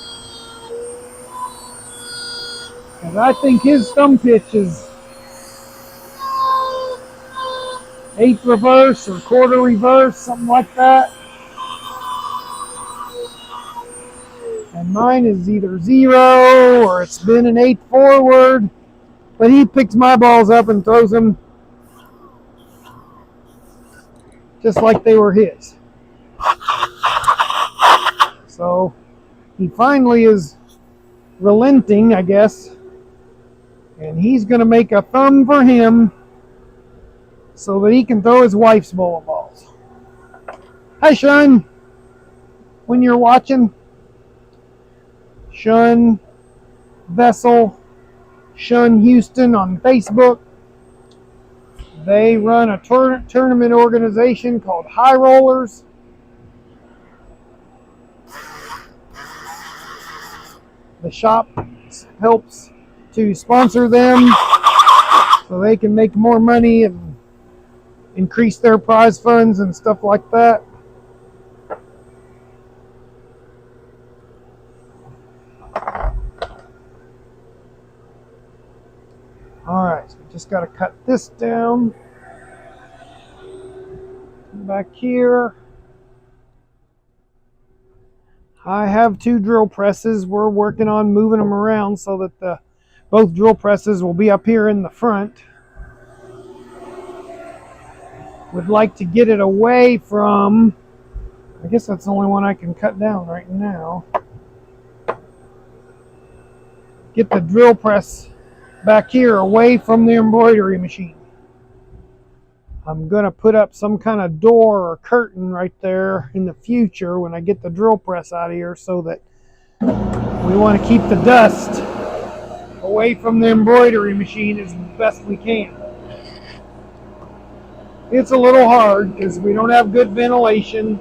S1: And I think his thumb pitch is 1/8 reverse or 1/4 reverse, something like that. And mine is either 0 or it's been an 1/8 forward. But he picks my balls up and throws them just like they were his. So he finally is relenting, I guess. And he's going to make a thumb for him so that he can throw his wife's bowling balls. Hi, Sean. When you're watching, Sean Vessel, Sean Houston on Facebook. They run a tournament organization called High Rollers. The shop helps to sponsor them so they can make more money and increase their prize funds and stuff like that. Alright, so we just got to cut this down. Back here. I have 2 drill presses. We're working on moving them around so that both drill presses will be up here in the front. Would like to get it away from, I guess that's the only one I can cut down right now. Get the drill press back here away from the embroidery machine. I'm going to put up some kind of door or curtain right there in the future when I get the drill press out of here, so that we want to keep the dust away from the embroidery machine as best we can. It's a little hard because we don't have good ventilation.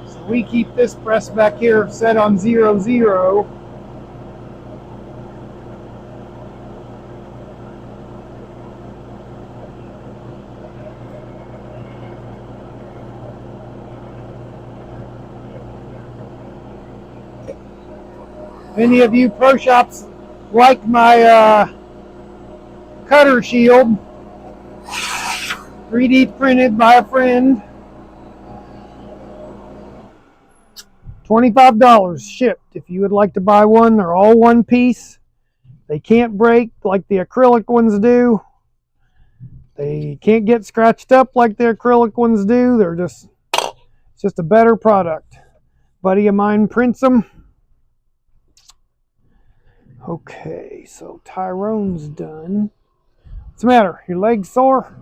S1: So we keep this press back here set on 0-0. Any of you pro shops like my cutter shield, 3D printed by a friend, $25 shipped. If you would like to buy one, they're all one piece. They can't break like the acrylic ones do. They can't get scratched up like the acrylic ones do. It's just a better product. Buddy of mine prints them. Okay, so Tyrone's done. What's the matter? Your legs sore?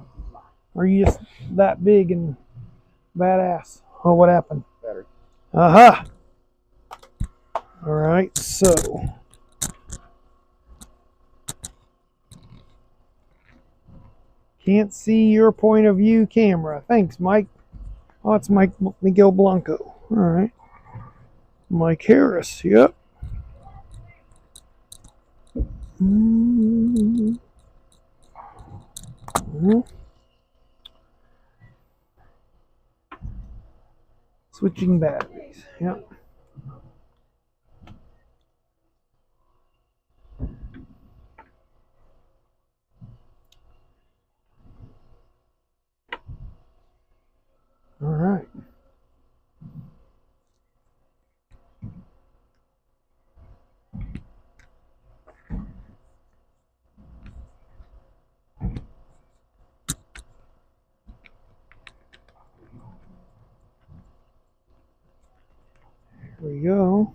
S1: Or are you just that big and badass? Oh, what happened?
S3: Battery.
S1: Aha! All right, so can't see your point of view camera. Thanks, Mike. Oh, it's Mike Miguel Blanco. All right. Mike Harris, yep. Mhm. Switching batteries, yep. All right. Here we go.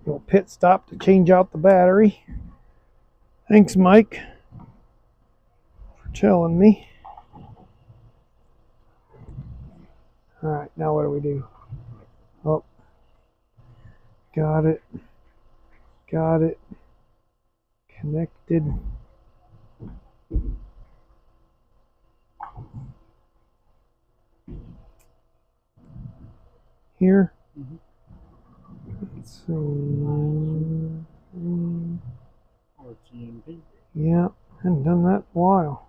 S1: Little pit stop to change out the battery. Thanks, Mike, for telling me. All right, now what do we do? Oh, got it. Got it. Connected. Here. Let's see.
S3: Or TNT.
S1: Yeah, hadn't done that in a while.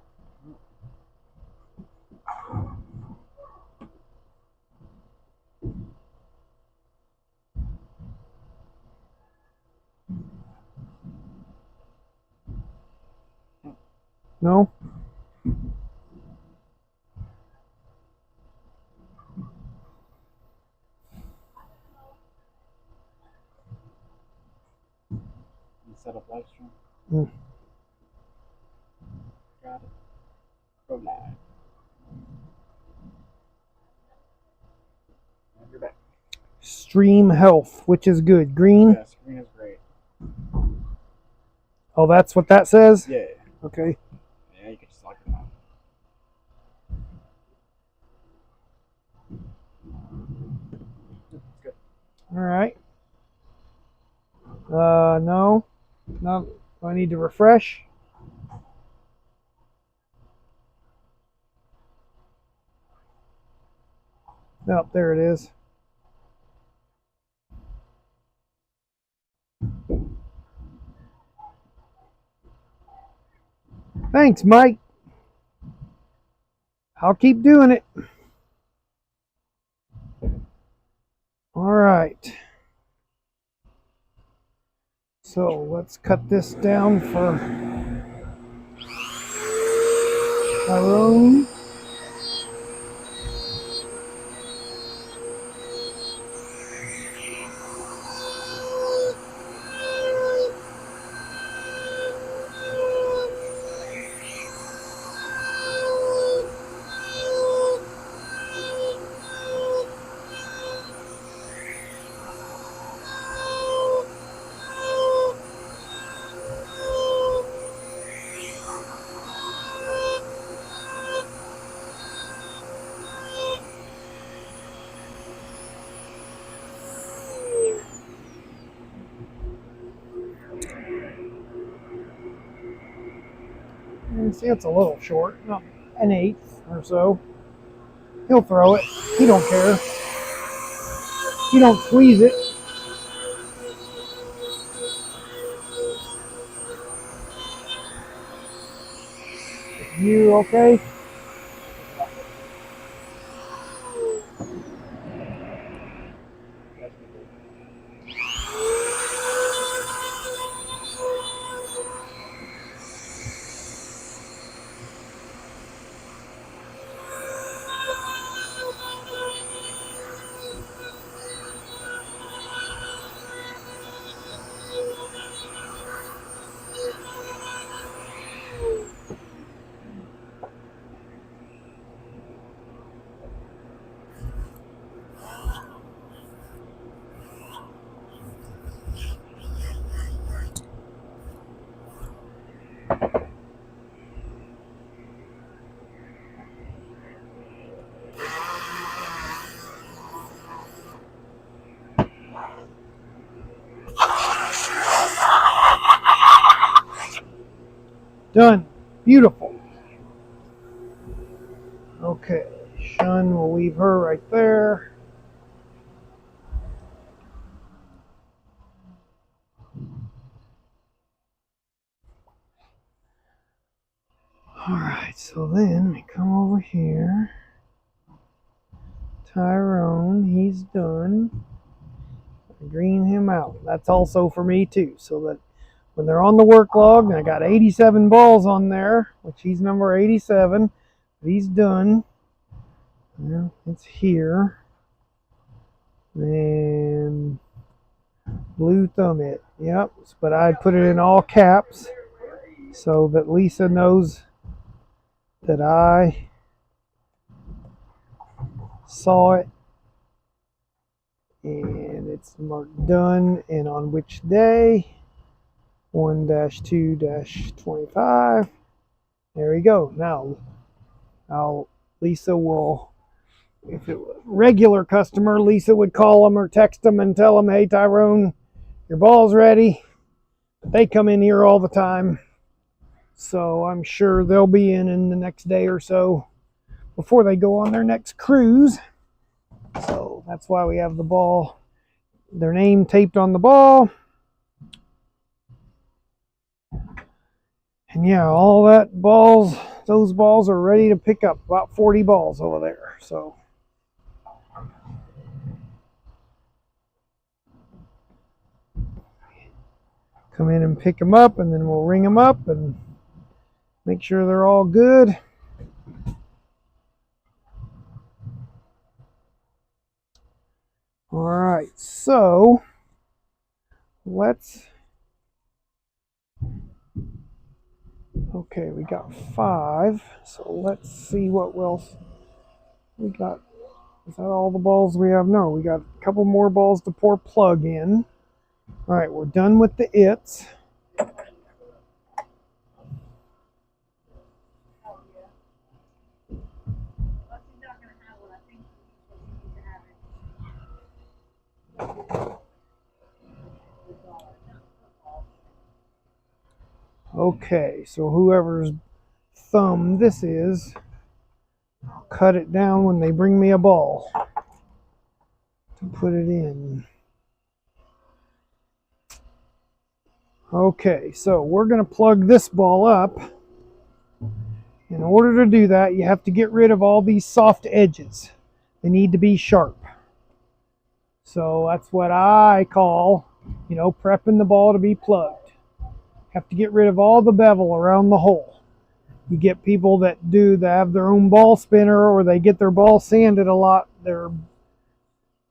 S1: No?
S3: Set up live stream.
S1: Mm.
S3: Got it. Go live. And you're back.
S1: Stream health, which is good. Green?
S3: Yeah, screen is great.
S1: Oh, that's what that says?
S3: Yeah.
S1: Okay.
S3: Yeah, you can just lock it off. It's good.
S1: All right. No. No. Do I need to refresh? Nope, there it is. Thanks, Mike. I'll keep doing it. All right. So let's cut this down for our own. And see, it's a little short, no, an eighth or so. He'll throw it. He don't care. He don't squeeze it. You okay? Done. Beautiful. Okay, Shun, we'll leave her right there. Alright, so then we come over here. Tyrone, he's done. Green him out. That's also for me too, so that when they're on the work log, and I got 87 balls on there, which he's number 87, he's done. Well, it's here. And blue thumb it. Yep, but I put it in all caps so that Lisa knows that I saw it. And it's marked done, and on which day. 1-2-25. There we go. Now, Lisa will, if it was a regular customer, Lisa would call them or text them and tell them, hey, Tyrone, your ball's ready. But they come in here all the time, so I'm sure they'll be in the next day or so before they go on their next cruise. So that's why we have the ball, their name taped on the ball. And yeah, all that balls, those balls are ready to pick up. About 40 balls over there. So come in and pick them up, and then we'll ring them up and make sure they're all good. All right, so let's, okay, we got 5, so let's see what else we got. Is that all the balls we have? No, we got a couple more balls to pour plug in. All right, we're done with the its. Okay, so whoever's thumb this is, I'll cut it down when they bring me a ball to put it in. Okay, so we're going to plug this ball up. In order to do that, you have to get rid of all these soft edges. They need to be sharp. So that's what I call, prepping the ball to be plugged. Have to get rid of all the bevel around the hole. You get people that have their own ball spinner, or they get their ball sanded a lot.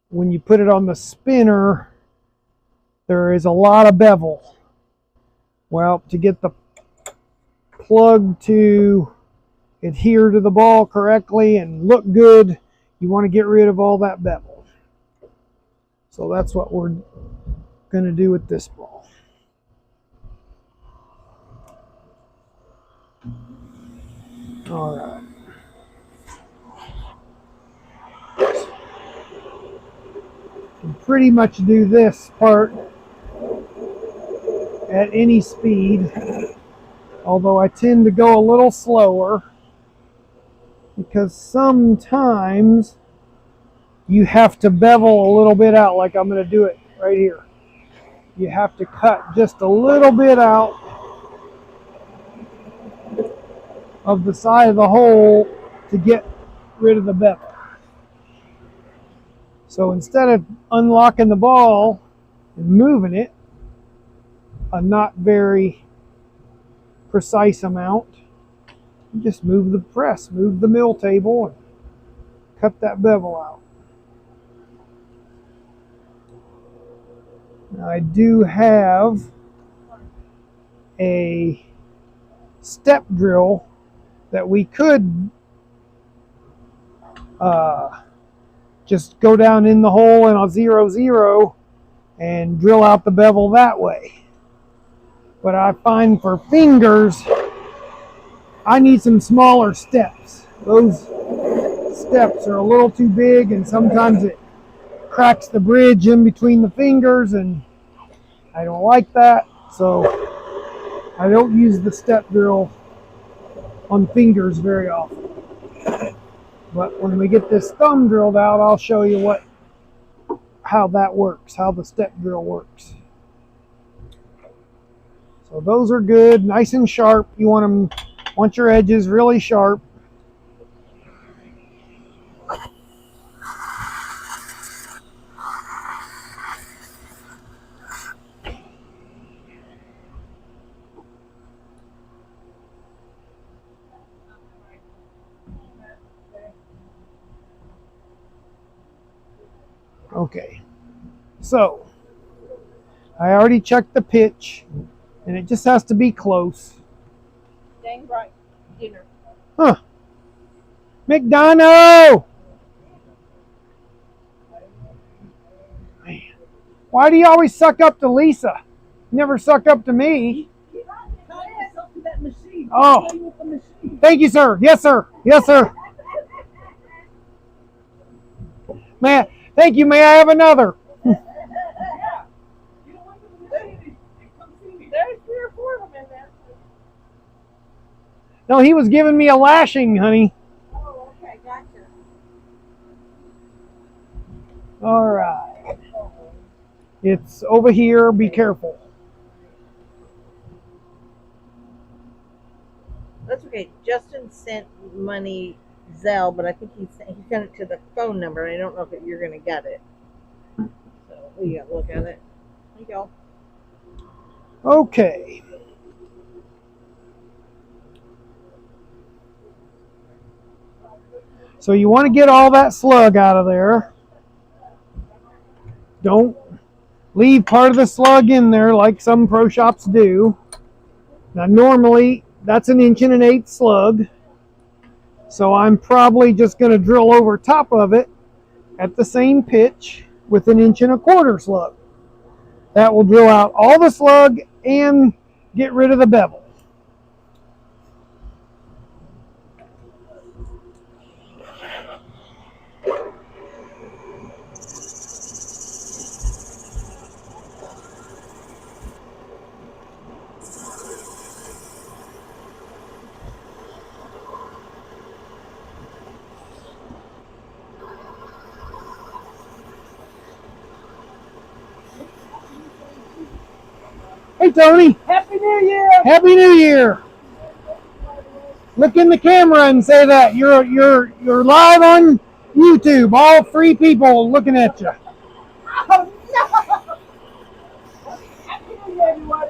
S1: When you put it on the spinner, there is a lot of bevel. Well, to get the plug to adhere to the ball correctly and look good, you want to get rid of all that bevel. So that's what we're going to do with this ball. All right. You pretty much do this part at any speed, although I tend to go a little slower because sometimes you have to bevel a little bit out, like I'm going to do it right here. You have to cut just a little bit out of the side of the hole to get rid of the bevel. So instead of unlocking the ball and moving it a not very precise amount, you just move the press, move the mill table, and cut that bevel out. Now I do have a step drill that we could just go down in the hole in a 0-0 and drill out the bevel that way. But I find for fingers, I need some smaller steps. Those steps are a little too big, and sometimes it cracks the bridge in between the fingers, and I don't like that. So I don't use the step drill on fingers very often. But when we get this thumb drilled out, I'll show you how that works, how the step drill works. So those are good, nice and sharp. You want your edges really sharp. Okay, so I already checked the pitch, and it just has to be close.
S2: Dang right. Dinner.
S1: Huh. McDonough! Man, why do you always suck up to Lisa? Never suck up to me. Oh, thank you, sir. Yes, sir. Yes, sir. Man, thank you. May I have another?
S2: There's 3 or 4 of them in there.
S1: No, he was giving me a lashing, honey.
S2: Oh, okay, gotcha.
S1: All right. It's over here. Be careful.
S2: That's okay. Justin sent money Zelle, but I think he sent it to the phone number. I don't know if you're gonna get it. So we gotta look at it. There you go.
S1: Okay. So you want to get all that slug out of there. Don't leave part of the slug in there like some pro shops do. Now normally that's an 1.1 inch slug. So I'm probably just going to drill over top of it at the same pitch with an 1.25 inch slug. That will drill out all the slug and get rid of the bevel. Hey Tony!
S2: Happy New Year!
S1: Happy New Year! Look in the camera and say that you're live on YouTube. All 3 people looking at you.
S2: Oh no! Happy New Year, everyone!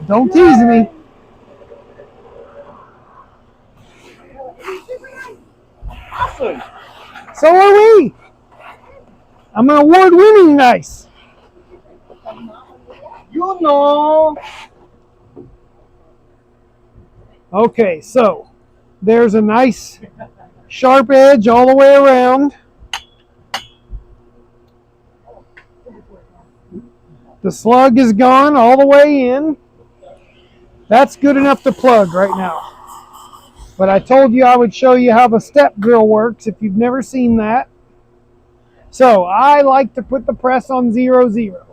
S1: Don't tease me.
S3: Awesome.
S1: So are we. I'm an award-winning nice.
S3: You know.
S1: Okay, so there's a nice sharp edge all the way around. The slug is gone all the way in. That's good enough to plug right now. But I told you I would show you how the step drill works if you've never seen that. So I like to put the press on 0, 0.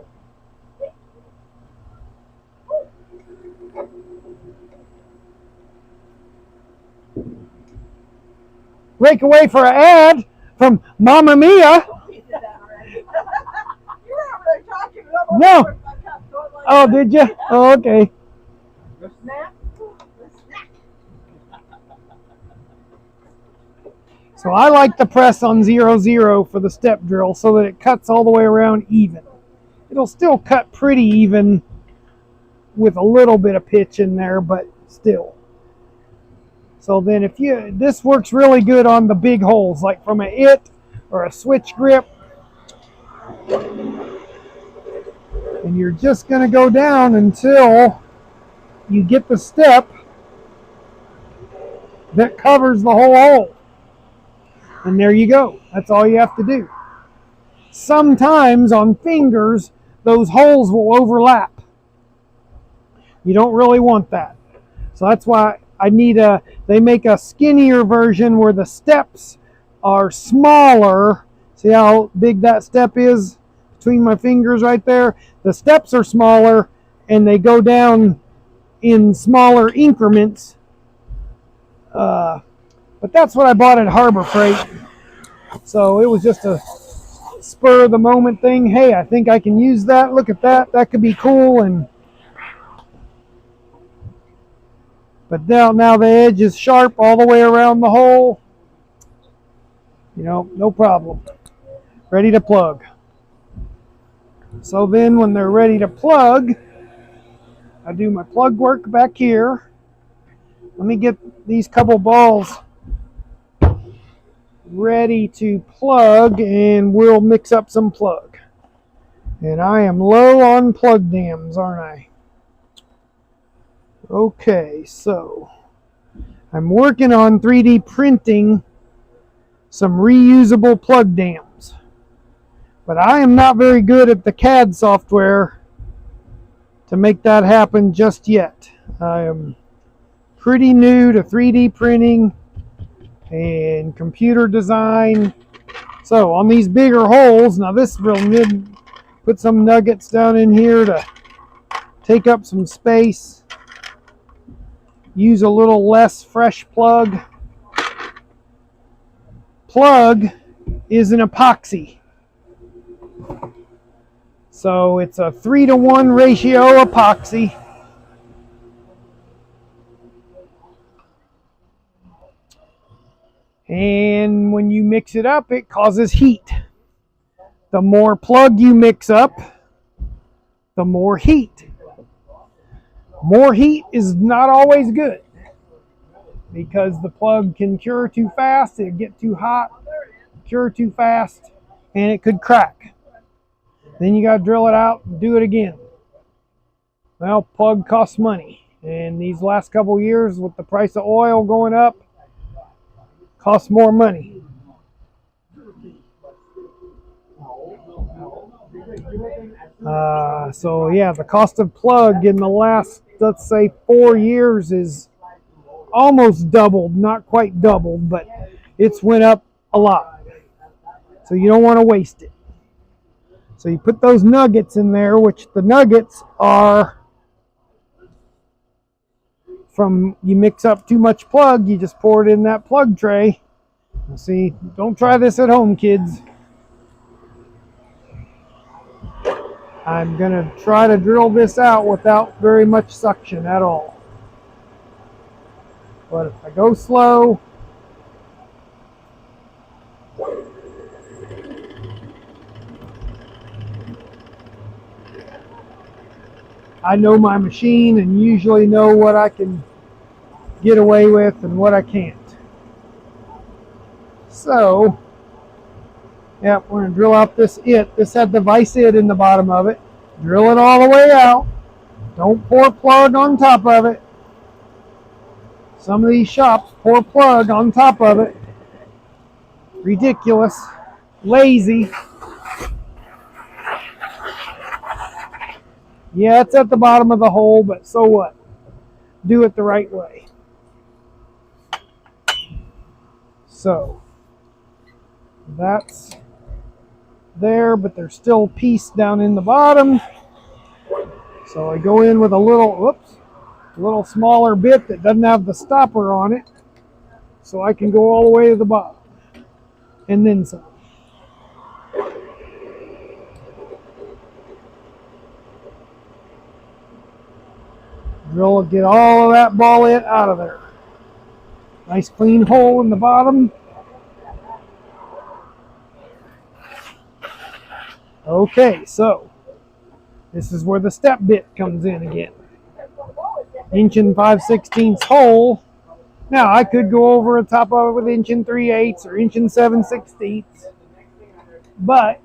S1: Break away for an ad from Mamma Mia. No. Oh, did you? Oh, okay. So I like to press on 0, 0 for the step drill so that it cuts all the way around even. It'll still cut pretty even with a little bit of pitch in there, but still. So then this works really good on the big holes, like from a it or a switch grip. And you're just going to go down until you get the step that covers the whole hole. And there you go. That's all you have to do. Sometimes on fingers, those holes will overlap. You don't really want that. So that's why they make a skinnier version where the steps are smaller. See how big that step is between my fingers right there? The steps are smaller and they go down in smaller increments. But that's what I bought at Harbor Freight. So it was just a spur of the moment thing. Hey, I think I can use that. Look at that. That could be cool. But now the edge is sharp all the way around the hole. No problem. Ready to plug. So then when they're ready to plug, I do my plug work back here. Let me get these couple balls ready to plug and we'll mix up some plug. And I am low on plug dams, aren't I? Okay, so I'm working on 3D printing some reusable plug dams. But I am not very good at the CAD software to make that happen just yet. I am pretty new to 3D printing and computer design. So on these bigger holes, now this will put some nuggets down in here to take up some space. Use a little less fresh plug. Plug is an epoxy. So it's a 3-to-1 ratio epoxy. And when you mix it up, it causes heat. The more plug you mix up, the more heat. More heat is not always good because the plug can cure too fast, it get too hot, cure too fast, and it could crack. Then you got to drill it out and do it again. Well, plug costs money, and these last couple years with the price of oil going up, costs more money. So yeah, the cost of plug in the last, let's say, 4 years is almost doubled, not quite doubled, but it's went up a lot. So you don't want to waste it. So you put those nuggets in there, which the nuggets are from, you mix up too much plug, you just pour it in that plug tray. See, don't try this at home, kids. I'm going to try to drill this out without very much suction at all. But if I go slow, I know my machine and usually know what I can get away with and what I can't. So, yeah, we're going to drill out this it. This had the vice it in the bottom of it. Drill it all the way out. Don't pour plug on top of it. Some of these shops pour plug on top of it. Ridiculous. Lazy. Yeah, it's at the bottom of the hole, but so what? Do it the right way. So, that's there, but there's still a piece down in the bottom. So I go in with a little smaller bit that doesn't have the stopper on it, so I can go all the way to the bottom, and then some. Drill, get all of that ball it out of there. Nice clean hole in the bottom. Okay, so this is where the step bit comes in again. 1 5/16 hole. Now I could go over the top of it with 1 3/8 or 1 7/16, but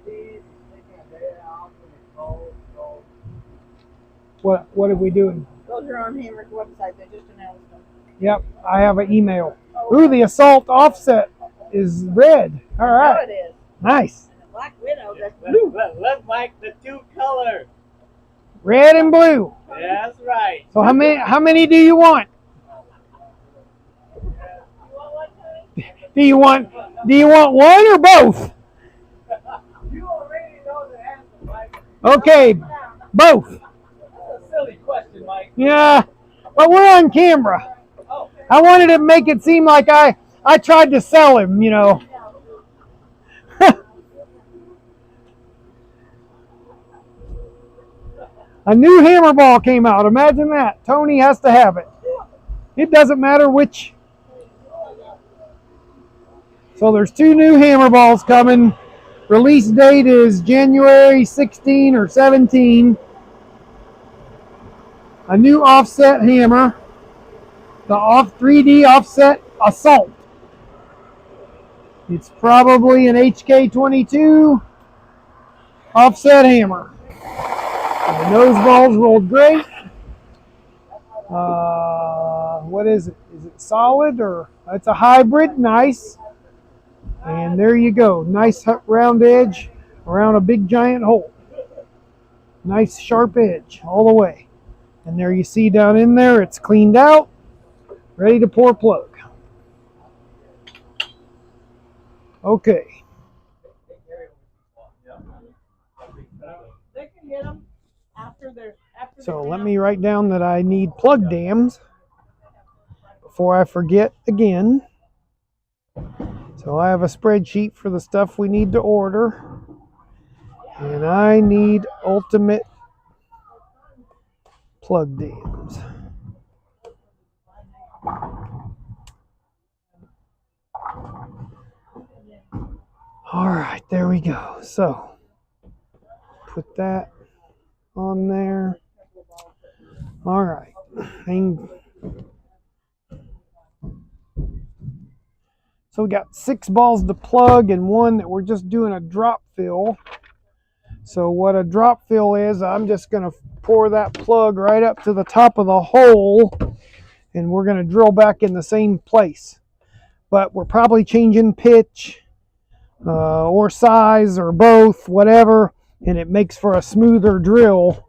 S1: what are we doing?
S2: Those are on Hammer's website. They just announced them.
S1: Yep, I have an email. Ooh, the assault offset is red. All right.
S2: Now it is.
S1: Nice.
S2: And the Black Widow, that's blue.
S3: Look, Mike, the two color.
S1: Red and blue.
S3: That's right.
S1: So how many do you want? Do you want one or both?
S3: You already know the answer, Mike.
S1: Okay, both.
S3: That's a silly question, Mike.
S1: Yeah, but we're on camera.
S3: Oh,
S1: I wanted to make it seem like I tried to sell him, you know. A new hammer ball came out. Imagine that. Tony has to have it. It doesn't matter which. So there's 2 new hammer balls coming. Release date is January 16 or 17. A new offset hammer. The 3D offset Assault. It's probably an HK22 offset hammer. The nose balls rolled great. What is it? Is it solid or it's a hybrid? Nice. And there you go. Nice round edge around a big giant hole. Nice sharp edge all the way. And there you see down in there, it's cleaned out, ready to pour plug. Okay.
S2: They can get them after they're
S1: So let me write down that I need plug dams before I forget again. So I have a spreadsheet for the stuff we need to order. And I need ultimate plug dams. All right, there we go. So put that on there. All right. So we got 6 balls to plug and 1 that we're just doing a drop fill. So what a drop fill is, I'm just going to pour that plug right up to the top of the hole, and we're going to drill back in the same place. But we're probably changing pitch or size or both, whatever, and it makes for a smoother drill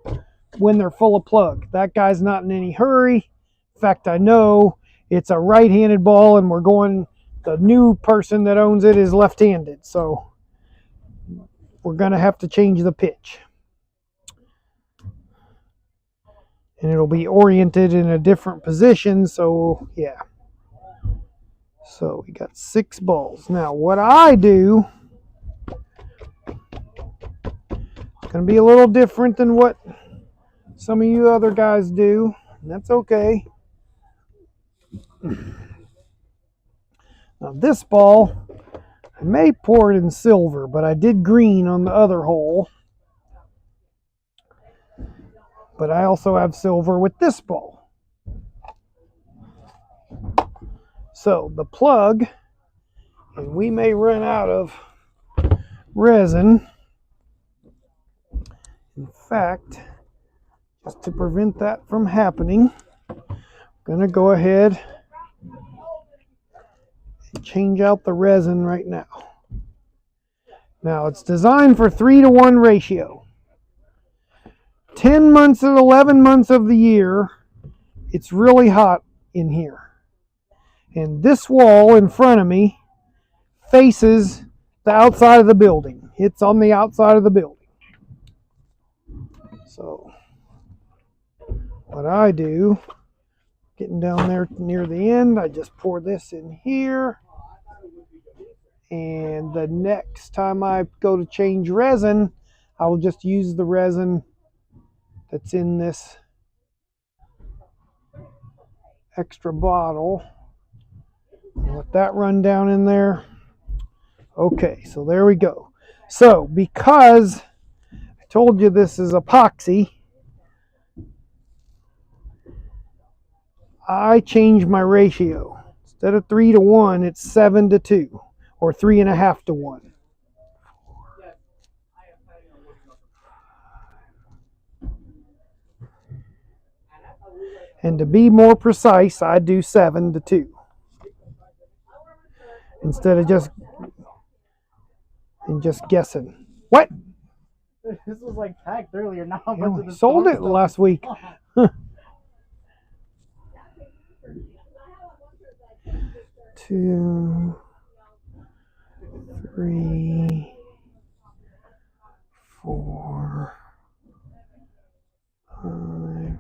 S1: when they're full of plug. That guy's not in any hurry. In fact, I know it's a right-handed ball, and the new person that owns it is left-handed, so we're going to have to change the pitch. And it'll be oriented in a different position, so yeah. So we got 6 balls. Now what I do, it's going to be a little different than what some of you other guys do, and that's okay. Now this ball, I may pour it in silver, but I did green on the other hole. But I also have silver with this ball. So the plug, and we may run out of resin. In fact, just to prevent that from happening, I'm going to go ahead and change out the resin right now. Now it's designed for 3-to-1 ratio. 10 months and 11 months of the year, it's really hot in here. And this wall in front of me faces the outside of the building. It's on the outside of the building. So what I do, getting down there near the end, I just pour this in here. And the next time I go to change resin, I will just use the resin that's in this extra bottle. Let that run down in there. Okay, so there we go. So because I told you this is epoxy, I changed my ratio. Instead of 3-to-1, it's 7-to-2 or 3.5-to-1. And to be more precise, I do 7-to-2. Instead of just guessing. What?
S3: This was like packed earlier. Now I'm
S1: Yeah,
S3: into
S1: we
S3: the
S1: sold it
S3: store
S1: last week. Two, three, four, five,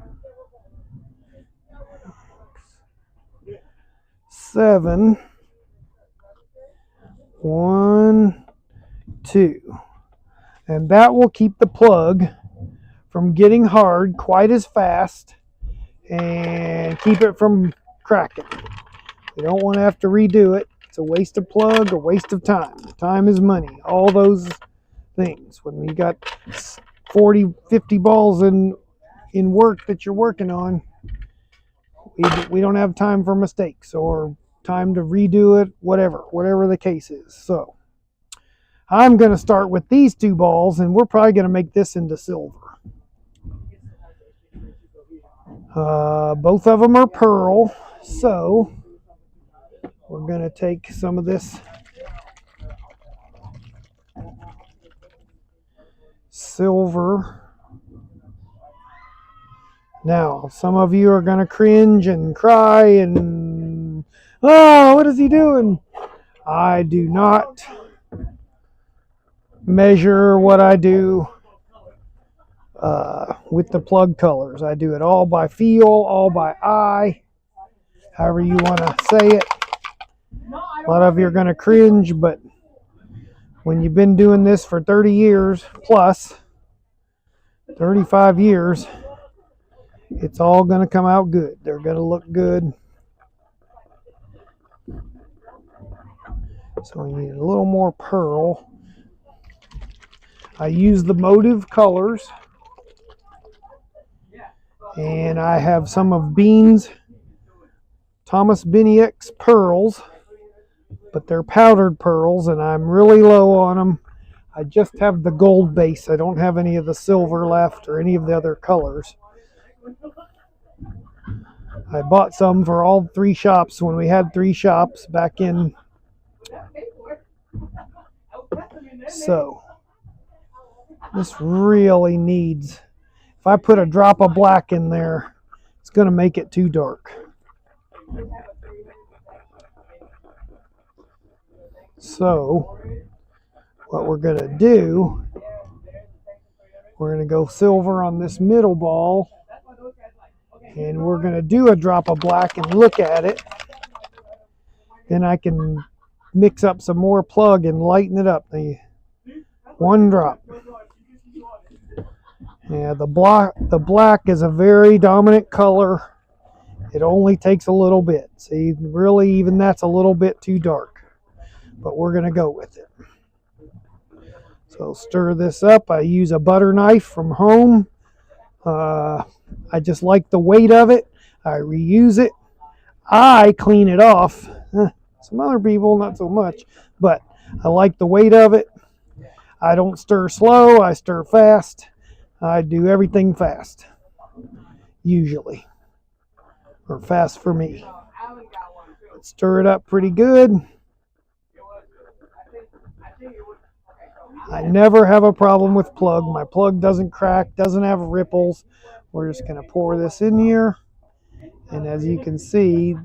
S1: 7, 1, 2. And that will keep the plug from getting hard quite as fast and keep it from cracking. You don't want to have to redo it. It's a waste of plug, a waste of time. Time is money. All those things. When you got 40, 50 balls in work that you're working on, we don't have time for mistakes or time to redo it, whatever the case is. So I'm going to start with these 2 balls, and we're probably going to make this into silver. Both of them are pearl, so we're going to take some of this silver. Now, some of you are going to cringe and cry and, oh, what is he doing? I do not measure what I do with the plug colors. I do it all by feel, all by eye, however you want to say it. A lot of you are going to cringe, but when you've been doing this for 30 years plus, 35 years, it's all going to come out good. They're going to look good. So we need a little more pearl. I use the Motive colors, and I have some of Bean's Thomas Beniak's pearls, but they're powdered pearls, and I'm really low on them. I just have the gold base. I don't have any of the silver left or any of the other colors. I bought some for all 3 shops when we had 3 shops back in. So this really needs, if I put a drop of black in there, it's going to make it too dark. So what we're going to do, we're going to go silver on this middle ball, and we're going to do a drop of black and look at it. Then I can mix up some more plug and lighten it up. The 1 drop. Yeah, the black is a very dominant color. It only takes a little bit. See, really, even that's a little bit too dark. But we're going to go with it. So stir this up. I use a butter knife from home. I just like the weight of it. I reuse it. I clean it off. Some other people, not so much. But I like the weight of it. I don't stir slow. I stir fast. I do everything fast. Usually. Or fast for me. Stir it up pretty good. I never have a problem with plug. My plug doesn't crack, doesn't have ripples. We're just going to pour this in here. And as you can see,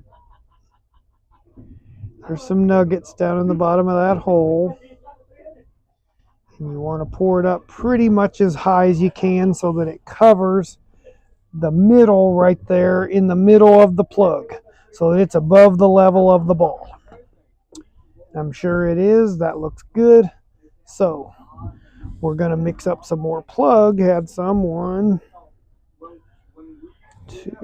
S1: there's some nuggets down in the bottom of that hole. And you want to pour it up pretty much as high as you can so that it covers the middle right there in the middle of the plug, so that it's above the level of the ball. I'm sure it is. That looks good. So we're going to mix up some more plug. Add some. 1, 2.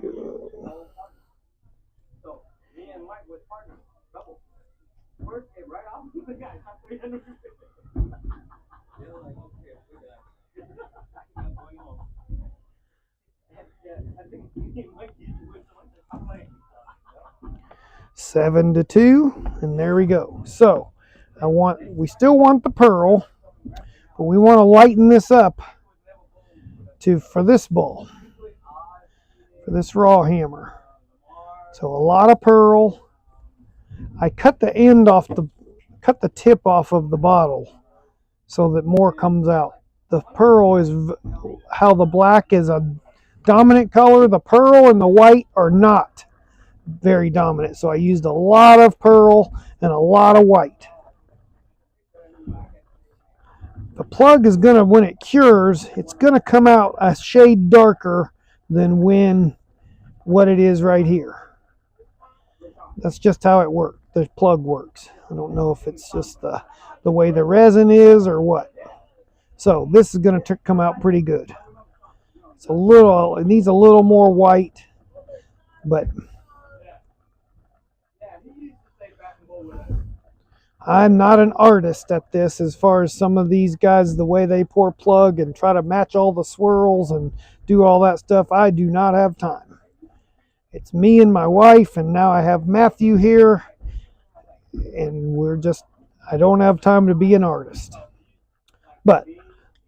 S1: Seven to 2, and there we go. So we still want the pearl, but we want to lighten this up for this ball, for this raw hammer. So a lot of pearl. I cut the tip off of the bottle so that more comes out. the pearl is how the black is a dominant color. The pearl and the white are not very dominant. So I used a lot of pearl and a lot of white. The plug is going to, when it cures, it's going to come out a shade darker than what it is right here. That's just how it works. The plug works. I don't know if it's just the way the resin is or what. So this is going to come out pretty good. It needs a little more white, but I'm not an artist at this as far as some of these guys, the way they pour plug and try to match all the swirls and do all that stuff. I do not have time. It's me and my wife, and now I have Matthew here, and I don't have time to be an artist. But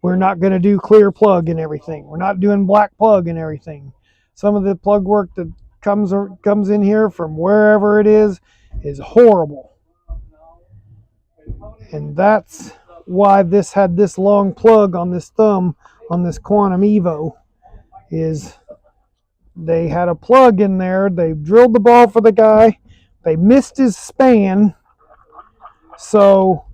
S1: we're not going to do clear plug and everything. We're not doing black plug and everything. Some of the plug work that comes in here from wherever it is horrible. And that's why this had this long plug on this thumb on this Quantum Evo, is they had a plug in there. They drilled the ball for the guy. They missed his span. So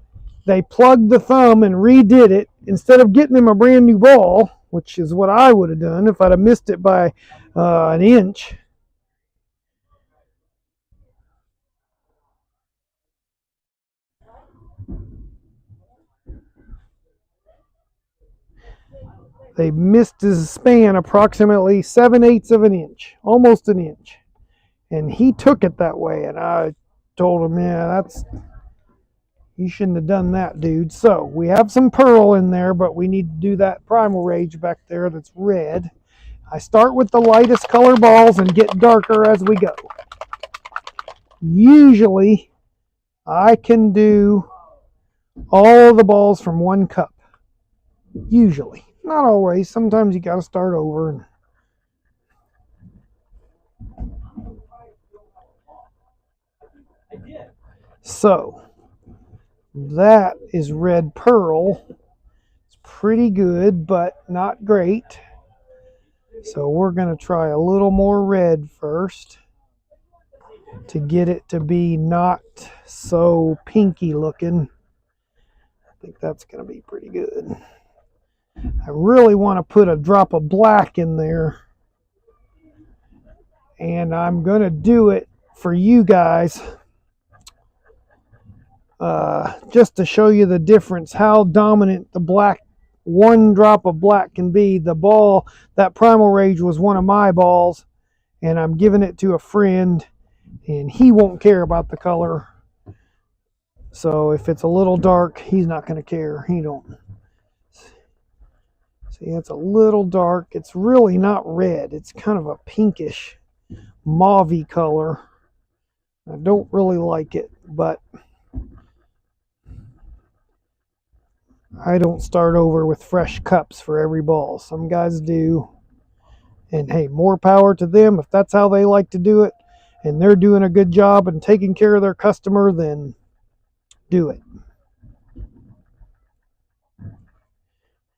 S1: they plugged the thumb and redid it. Instead of getting him a brand new ball, which is what I would have done if I'd have missed it by an inch. They missed his span approximately 7/8 of an inch, almost an inch. And he took it that way. And I told him, yeah, you shouldn't have done that, dude. So we have some pearl in there, but we need to do that primal rage back there that's red. I start with the lightest color balls and get darker as we go. Usually, I can do all the balls from one cup. Usually. Not always. Sometimes you got to start over. So, that is red pearl. It's pretty good, but not great. So we're going to try a little more red first to get it to be not so pinky looking. I think that's going to be pretty good. I really want to put a drop of black in there. And I'm going to do it for you guys. Just to show you the difference, how dominant the black, one drop of black can be. The ball, that Primal Rage was one of my balls, and I'm giving it to a friend, and he won't care about the color. So if it's a little dark, he's not going to care. He don't. See, it's a little dark. It's really not red. It's kind of a pinkish, mauve-y color. I don't really like it, but I don't start over with fresh cups for every ball. Some guys do. And hey, more power to them. If that's how they like to do it and they're doing a good job and taking care of their customer, then do it.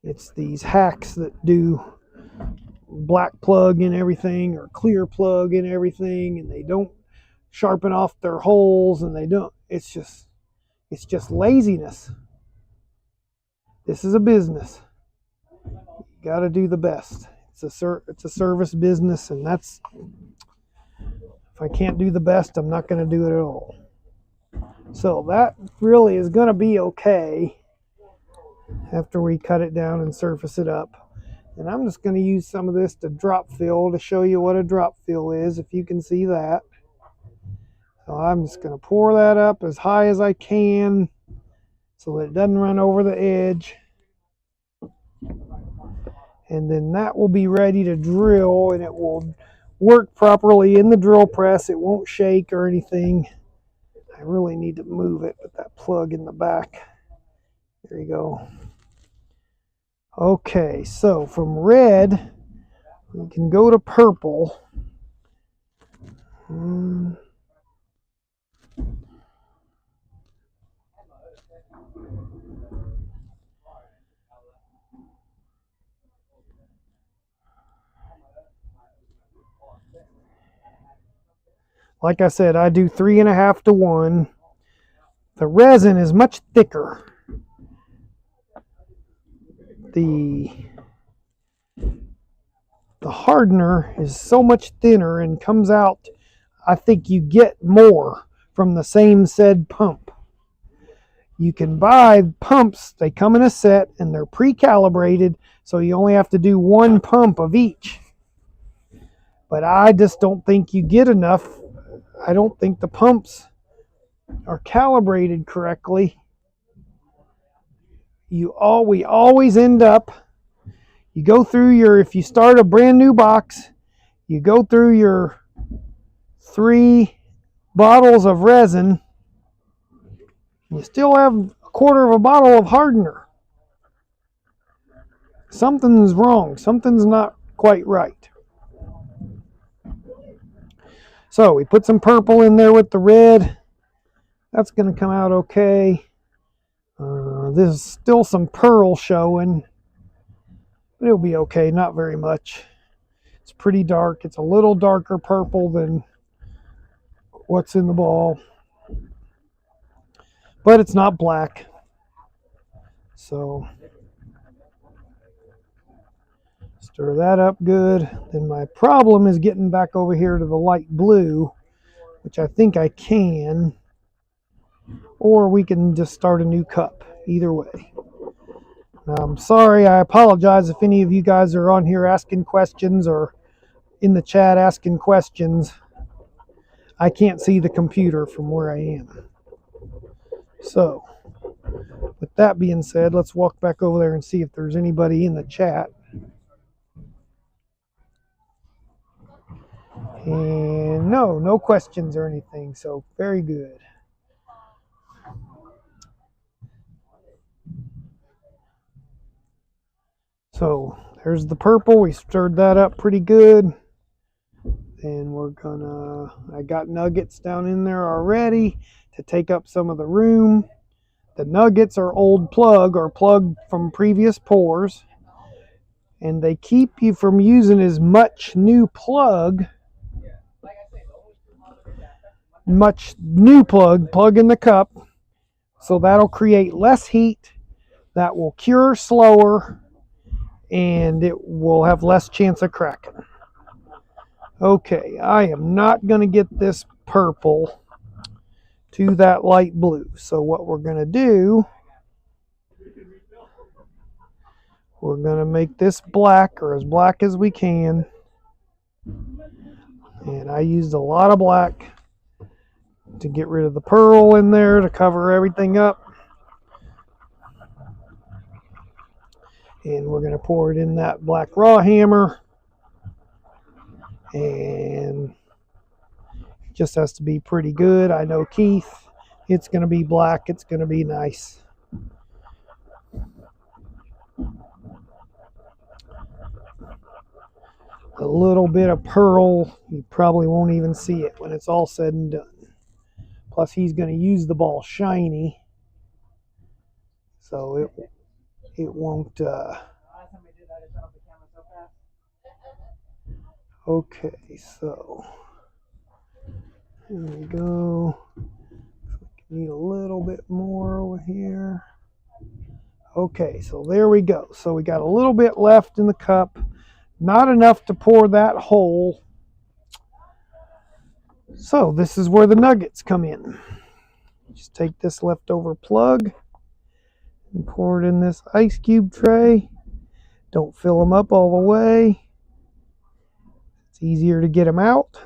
S1: It's these hacks that do black plug and everything or clear plug and everything, and they don't sharpen off their holes, and they don't. It's just laziness. This is a business. You got to do the best. It's a service business, and that's, if I can't do the best, I'm not going to do it at all. So that really is going to be okay after we cut it down and surface it up. And I'm just going to use some of this to drop fill to show you what a drop fill is, if you can see that. So I'm just going to pour that up as high as I can so that it doesn't run over the edge. And then that will be ready to drill, and it will work properly in the drill press. It won't shake or anything. I really need to move it with that plug in the back. There you go. Okay, so from red, we can go to purple. Like I said, I do 3.5 to 1. The resin is much thicker. The hardener is so much thinner and comes out, I think you get more from the same said pump. You can buy pumps, they come in a set and they're pre-calibrated, so you only have to do 1 pump of each. But I just don't think you get enough. I don't think the pumps are calibrated correctly. We always end up, you go through your, if you start a brand new box, you go through your 3 bottles of resin, you still have 1/4 of a bottle of hardener. Something's wrong. Something's not quite right. So we put some purple in there with the red. That's going to come out okay. There's still some pearl showing, but it'll be okay. Not very much. It's pretty dark. It's a little darker purple than what's in the ball, but it's not black. So stir that up good. Then my problem is getting back over here to the light blue, which I think I can, or we can just start a new cup. Either way. I'm sorry, I apologize if any of you guys are on here asking questions or in the chat asking questions. I can't see the computer from where I am. So, with that being said, let's walk back over there and see if there's anybody in the chat. And no questions or anything, so very good. So there's the purple. We stirred that up pretty good. And we're gonna, I got nuggets down in there already to take up some of the room. The nuggets are old plug or plugged from previous pours. And they keep you from using as much new plug. Plug in the cup. So that'll create less heat. That will cure slower. And it will have less chance of cracking. Okay, I am not going to get this purple to that light blue. So what we're going to do, we're going to make this black, or as black as we can. And I used a lot of black to get rid of the pearl in there to cover everything up. And we're going to pour it in that black raw hammer. And it just has to be pretty good. I know Keith, it's going to be black. It's going to be nice. A little bit of pearl, you probably won't even see it when it's all said and done. Plus he's going to use the ball shiny. So it won't... Okay, so here we go. Need a little bit more over here. Okay, so there we go. So we got a little bit left in the cup. Not enough to pour that whole. So this is where the nuggets come in. Just take this leftover plug and pour it in this ice cube tray. Don't fill them up all the way. It's easier to get them out.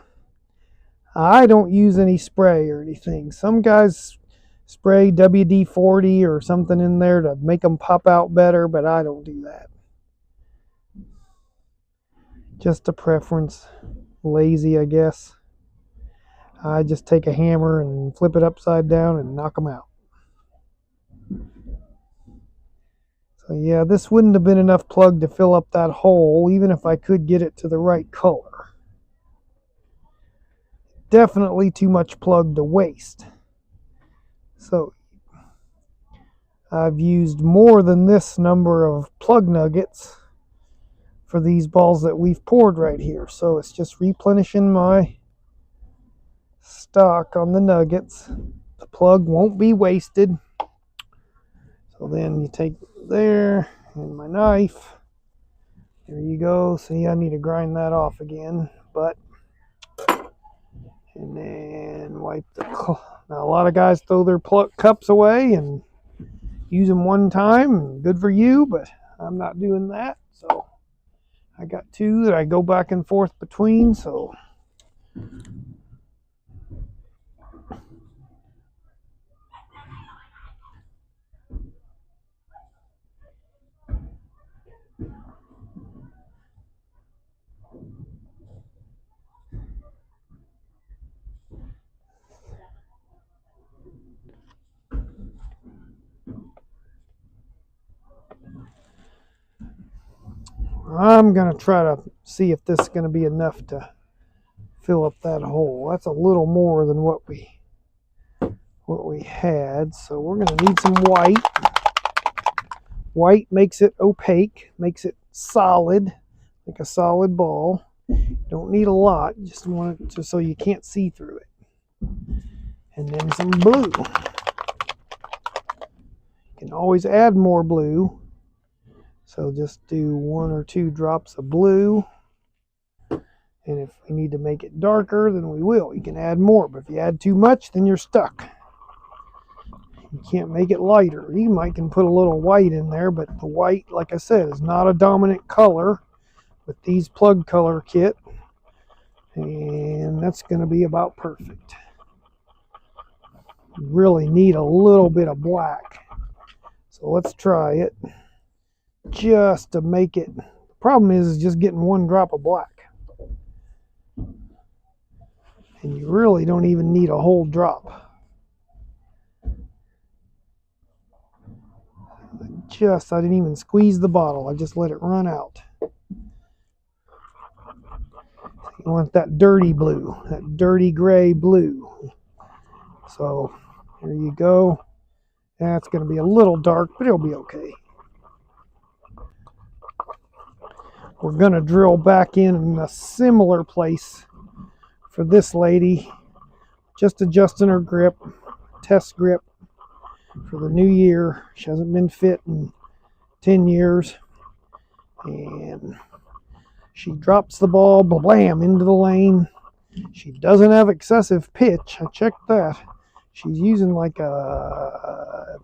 S1: I don't use any spray or anything. Some guys spray WD-40 or something in there to make them pop out better, but I don't do that. Just a preference. Lazy, I guess. I just take a hammer and flip it upside down and knock them out. So yeah, this wouldn't have been enough plug to fill up that hole, even if I could get it to the right color. Definitely too much plug to waste. So I've used more than this number of plug nuggets for these balls that we've poured right here. So it's just replenishing my stock on the nuggets. The plug won't be wasted. So then you take there and my knife. There you go. See, I need to grind that off again, but and then wipe the. Now a lot of guys throw their cups away and use them one time. Good for you, but I'm not doing that. So I got two that I go back and forth between. So I'm going to try to see if this is going to be enough to fill up that hole. That's a little more than what we had. So we're going to need some white. White makes it opaque, makes it solid, like a solid ball. Don't need a lot, just want it so you can't see through it. And then some blue. You can always add more blue. So just do 1 or 2 drops of blue. And if we need to make it darker, then we will. You can add more, but if you add too much, then you're stuck. You can't make it lighter. You might can put a little white in there, but the white, like I said, is not a dominant color with these plug color kit. And that's going to be about perfect. You really need a little bit of black. So let's try it just to make it. The problem is just getting 1 drop of black. And you really don't even need a whole drop. I didn't even squeeze the bottle. I just let it run out. You want that dirty blue, that dirty gray blue. So there you go. That's going to be a little dark, but it'll be okay. We're going to drill back in a similar place for this lady. Just adjusting her grip, test grip for the new year. She hasn't been fit in 10 years. And she drops the ball, blam, into the lane. She doesn't have excessive pitch. I checked that. She's using like a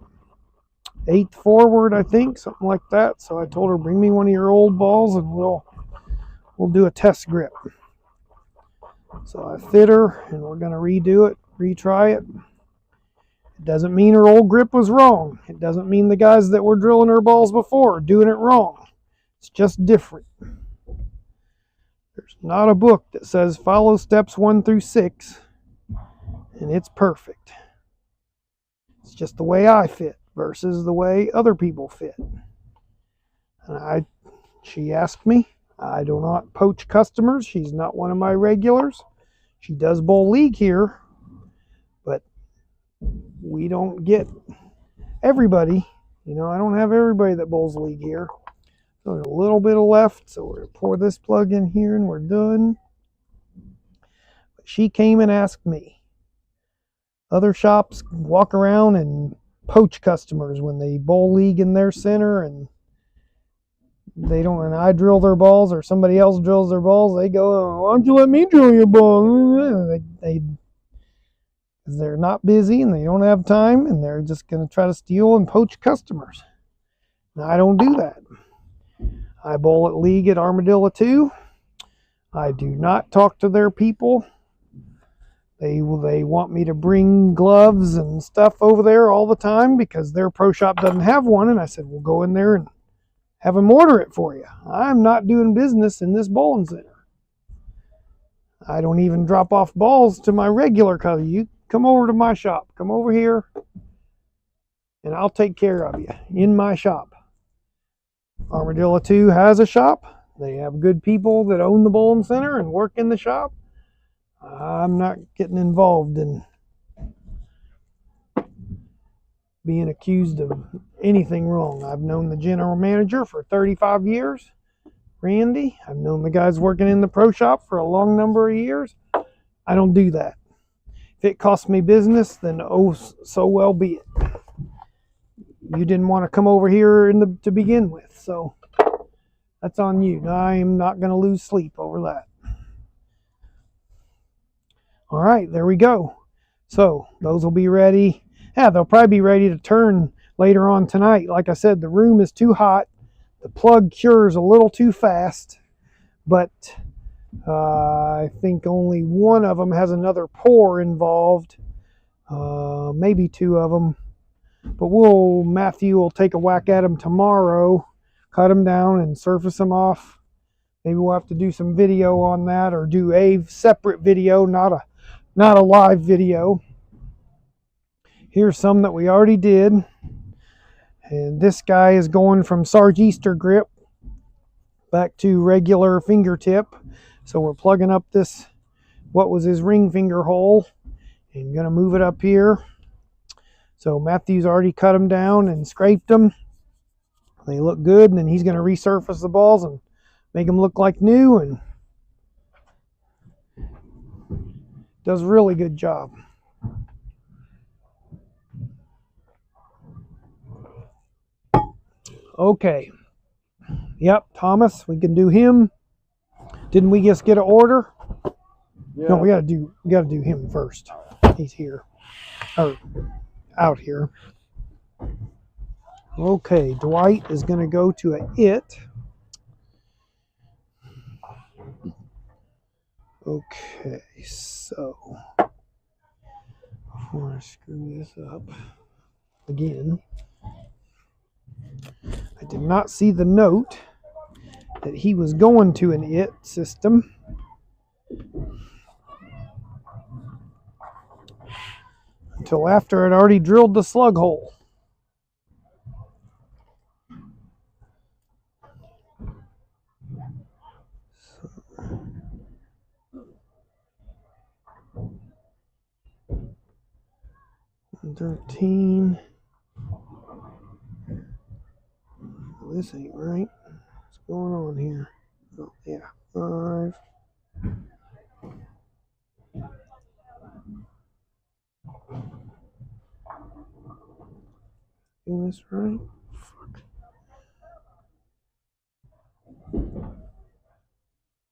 S1: 8th forward, I think, something like that. So I told her, bring me one of your old balls and we'll do a test grip. So I fit her and we're going to redo it, retry it. It doesn't mean her old grip was wrong. It doesn't mean the guys that were drilling her balls before are doing it wrong. It's just different. There's not a book that says follow steps 1 through 6 and it's perfect. It's just the way I fit versus the way other people fit. And she asked me. I do not poach customers. She's not one of my regulars. She does bowl league here, but we don't get everybody. You know, I don't have everybody that bowls league here. So there's a little bit of left, so we're going to pour this plug in here and we're done. But she came and asked me. Other shops walk around and poach customers when they bowl league in their center and they don't, and I drill their balls or somebody else drills their balls, they go, oh, why don't you let me drill your ball? They're not busy and they don't have time and they're just going to try to steal and poach customers. Now, I don't do that. I bowl at league at Armadillo 2. I do not talk to their people. They want me to bring gloves and stuff over there all the time because their pro shop doesn't have one. And I said, we'll go in there and have them order it for you. I'm not doing business in this bowling center. I don't even drop off balls to my regular customer. You come over to my shop. Come over here and I'll take care of you in my shop. Armadillo 2 has a shop. They have good people that own the bowling center and work in the shop. I'm not getting involved in being accused of anything wrong. I've known the general manager for 35 years, Randy. I've known the guys working in the pro shop for a long number of years. I don't do that. If it costs me business, then oh, so well be it. You didn't want to come over here to begin with, so that's on you. I am not going to lose sleep over that. All right, there we go. So those will be ready. Yeah, they'll probably be ready to turn later on tonight. Like I said, the room is too hot. The plug cures a little too fast, but I think only one of them has another pour involved. Maybe two of them. But Matthew will take a whack at them tomorrow, cut them down and surface them off. Maybe we'll have to do some video on that, or do a separate video, not a live video. Here's some that we already did. And this guy is going from Sarge Easter grip back to regular fingertip. So we're plugging up this, what was his ring finger hole, and going to move it up here. So Matthew's already cut them down and scraped them. They look good, and then he's going to resurface the balls and make them look like new, and does a really good job. Okay. Yep, Thomas, we can do him. Didn't we just get an order?
S3: Yeah.
S1: No, we gotta do him first. He's here. Or out here. Okay, Dwight is gonna go to a it. Okay, so before I screw this up again, I did not see the note that he was going to an it system. Until after I'd already drilled the slug hole. So, 13. This ain't right. What's going on here? Oh, yeah. 5. Do this right? Fuck.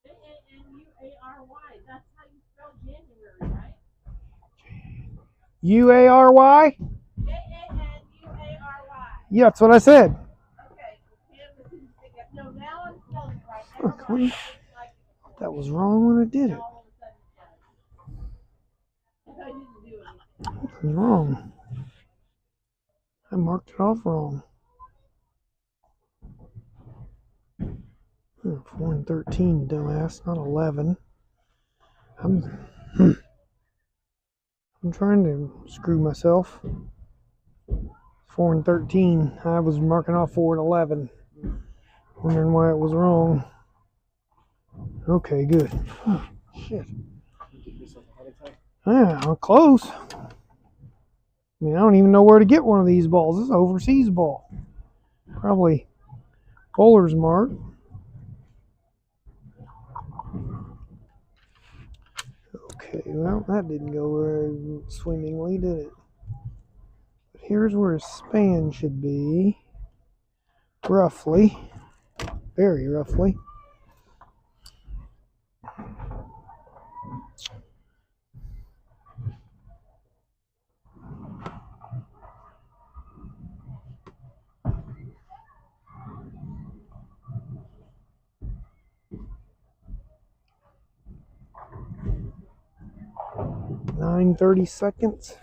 S2: J-A-N-U-A-R-Y. That's how you spell January, right?
S1: U-A-R-Y?
S2: J-A-N-U-A-R-Y.
S1: Yeah, that's what I said.
S2: Okay. No, now I'm spelling it right.
S1: Fuck, that was wrong when I did it.
S2: All of a sudden, I didn't do anything.
S1: It was wrong. I marked it off wrong. 4 and 13, dumbass, not 11. I'm trying to screw myself. 4 and 13. I was marking off 4 and 11. Wondering why it was wrong. Okay, good. Oh, shit. Yeah, I'm close. I mean, I don't even know where to get one of these balls. This is an overseas ball. Probably Bowler's Mark. Okay, well, that didn't go very swimmingly, did it? But here's where his span should be. Roughly. Very roughly. Nine 30 seconds.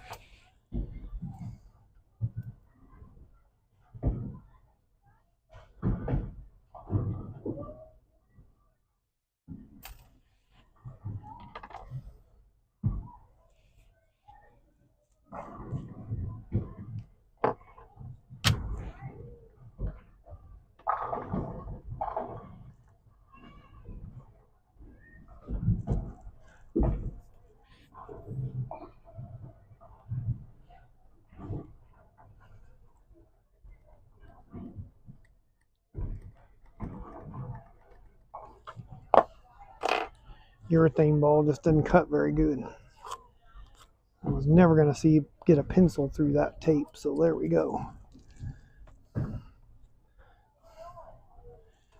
S1: Urethane ball just didn't cut very good. I was never going to get a pencil through that tape, so there we go.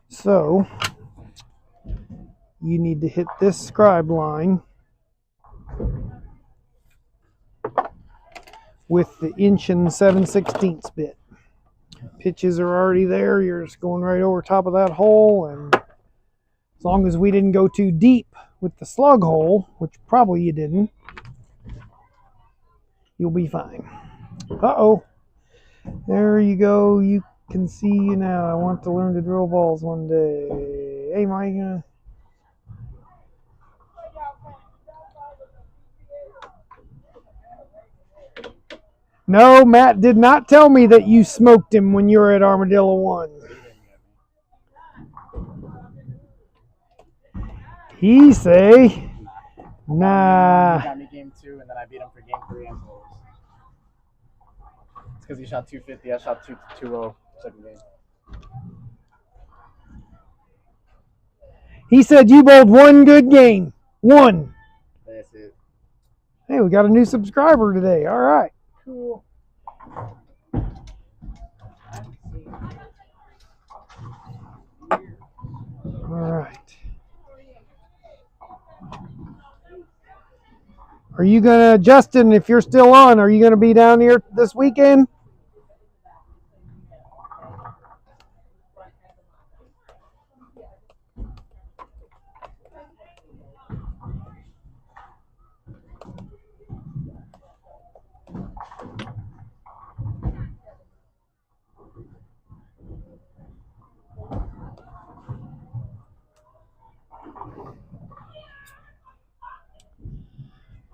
S1: So you need to hit this scribe line with the 1 7/16 bit. Pitches are already there. You're just going right over top of that hole, and as long as we didn't go too deep with the slug hole, which probably you didn't, you'll be fine. Uh-oh. There you go. You can see you now. I want to learn to drill balls one day. Hey, Mike. No, Matt did not tell me that you smoked him when you were at Armadillo 1. He say, nah.
S4: He got me game 2, and then I beat him for game 3 and 4. It's because he shot 250. I shot 220 second game.
S1: He said you bowled one good game. One.
S4: That's it.
S1: Hey, we got a new subscriber today. All right.
S4: Cool.
S1: All right. Are you going to, Justin, if you're still on, are you going to be down here this weekend?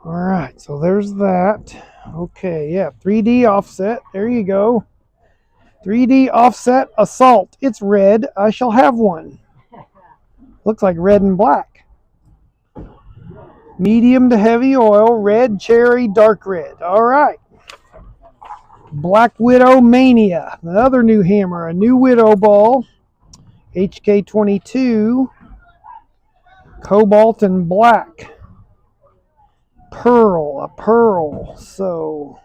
S1: All right, so there's that. Okay, yeah, 3D offset. There you go. 3D offset assault. It's red. I shall have one. Looks like red and black. Medium to heavy oil, red, cherry, dark red. All right. Black Widow Mania. The other new hammer. A new Widow ball. HK22. Cobalt and black. A pearl, so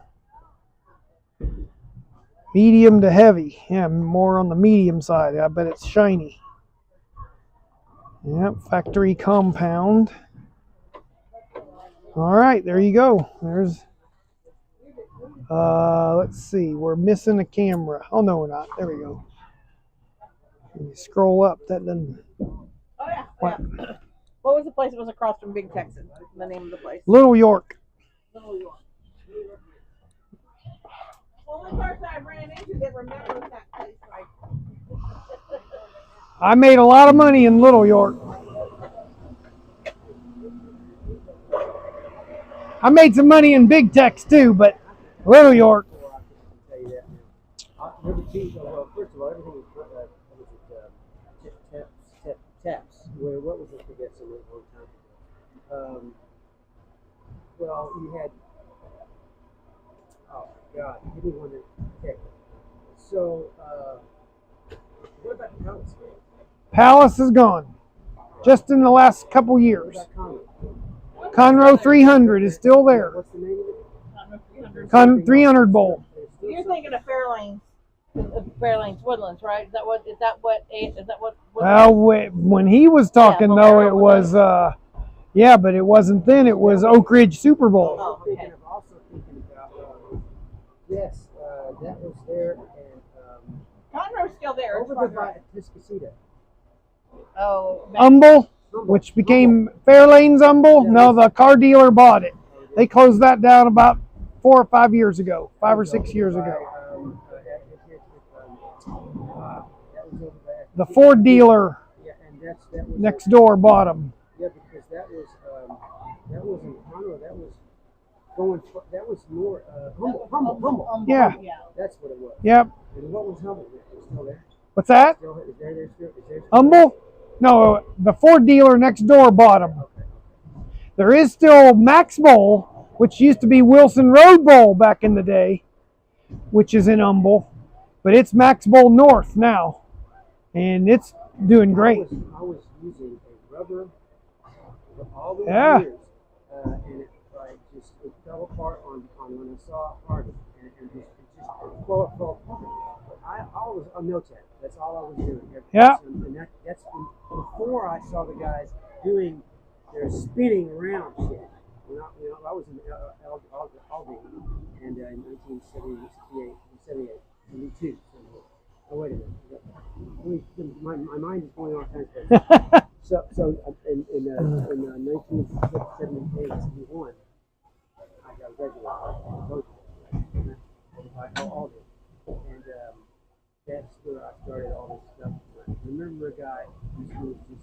S1: medium to heavy. Yeah, more on the medium side. I bet it's shiny. Yep, factory compound. All right, there you go. There's, let's see, we're missing a camera. Oh, no, we're not. There we go. When you scroll up, that doesn't.
S2: Oh, yeah.
S1: What?
S2: Yeah. What was the place that was across from Big Texas? The name of the place?
S1: Little York.
S2: Little York. Only person I ran into that remembers that place. Like.
S1: I made a lot of money in Little York. I made some money in Big Tex too, but Little York.
S3: Well, first of all, everything was taps. What was it? Forget some at one time. Well, you had. Oh God, give me one to pick. So, what about the Palace?
S1: Palace is gone. Just in the last couple years.
S3: What about Conroe?
S1: Conroe 300 is still there.
S3: What's the name of it?
S1: 300 bowl.
S2: You're thinking of Fairlanes Woodlands, right? Is that what?
S1: Well, when he was talking though, it was yeah, but it wasn't then. It was Oak Ridge Super Bowl.
S2: Oh, okay.
S3: I'm also thinking about yes, that was there, and
S2: Conroe's still there.
S3: over the by Tiscasita.
S2: Oh.
S1: Humble, which became Fairlanes Humble. No, the car dealer bought it. They closed that down about 4 or 5 years ago, 5 or 6 years ago. The Ford dealer
S3: Yeah, and that was
S1: next door bought them.
S3: Yeah, because that was in Conroe. That was going. That was more Humble.
S1: Yeah.
S3: That's what it was.
S1: Yep.
S3: And what was Humble? It's still there.
S1: What's that?
S3: Still, is there still?
S1: Humble? No, the Ford dealer next door bought them. There is still Max Bowl, which used to be Wilson Road Bowl back in the day, which is in Humble, but it's Max Bowl North now, and it's doing great.
S3: I was using a rubber for all those
S1: Yeah.
S3: years, and it like just it fell apart on when I saw Harvey, and it just fell apart. But I'll note that. That's all I was doing.
S1: Yeah.
S3: And that's before I saw the guys doing their spinning around shit. I was in Aldi and in 1978, 72. Oh, wait a minute. My mind is going all kinds of places. So in 1978, 71, I got graduated by Aldi. And that's where I started all this stuff. I remember a guy who was just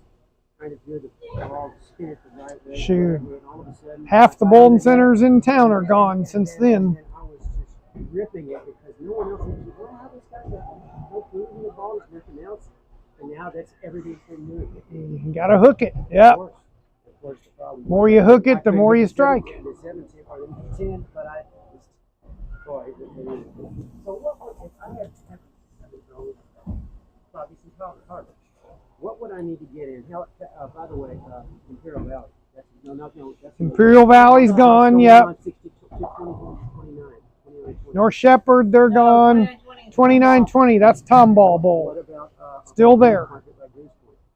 S3: trying to do the ball, spin it the right way.
S1: Shoot.
S3: And all of a sudden,
S1: Half the bowling centers in town are gone since then.
S3: And I was just ripping it because no one else was, well, how this guy's no food in the ball, there's nothing else. And now that's everything's been new.
S1: You gotta hook it. Yep.
S3: Of course, the problem
S1: More you hook it, the more you strike.
S3: The 17 or the 10, but I just, boy, so what would, if I had probably some carbon, what would I need to get in? Hell, by the way, Imperial Valley. That's
S1: Imperial Valley's gone. Yep.
S3: 29.
S1: North Shepherd, they're gone. 2920. That's Tomball Bowl.
S3: What about
S1: Still there.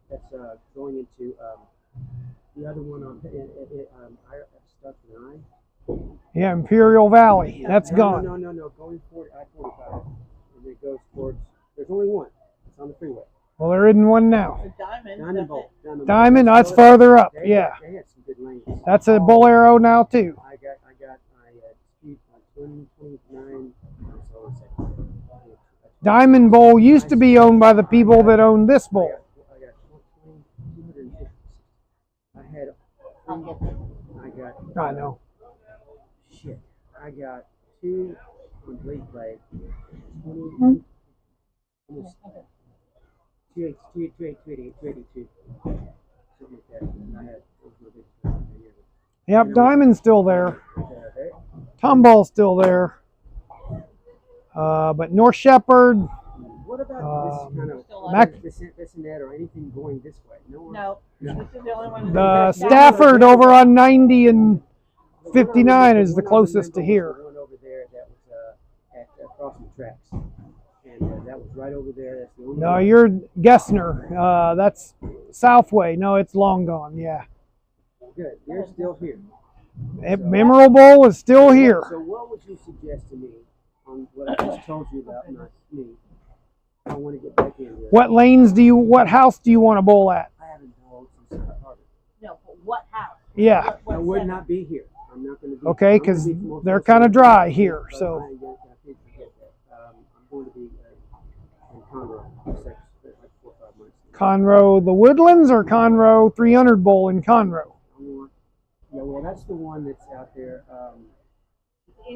S3: That's going into the other one on starts with an I.
S1: Yeah, Imperial Valley. That's gone.
S3: No. Going forward, I-45, and it goes towards. There's only one. It's on the freeway.
S1: Well, there isn't one now.
S2: Diamond Bowl.
S1: Diamond, that's further up.
S3: They
S1: Yeah,
S3: had some good lanes.
S1: that's a Bolero now too.
S3: I got speed on 29. So it's like,
S1: Diamond Bowl used to be owned by the people that own this bowl.
S3: I got 250. I had.
S1: I know.
S3: Shit. I got 2 on Blade Play. 20. Almost 282. Something like that. And I had
S1: Yep, Diamond's still there. Tomball's still there. But North Shepherd.
S3: What about this kind of
S1: Mac-
S3: this and that or anything going this way?
S2: No. This is the only one.
S1: The Stafford over on 90 and 59 is the closest to here.
S3: The one over there that was across the tracks, and that was right over there. That's the only.
S1: No,
S3: one.
S1: you're Gessner. That's Southway. No, it's long gone. Yeah.
S3: Good. They're still here.
S1: Memorable is still here.
S3: So what would you suggest to me on what I just told you about me? I want to get back in here.
S1: What house do you want to bowl at?
S3: I haven't bowled since Harvard.
S2: No, but what house?
S1: Yeah.
S3: I would not be here. I'm not going to be.
S1: Okay, because they're kind of dry here.
S3: But
S1: So
S3: I did forget that. I'm going to be in Conroe for like 4 or 5 months.
S1: Conroe, the Woodlands, or Conroe 300 Bowl in Conroe?
S3: Yeah, well, that's the one that's out there.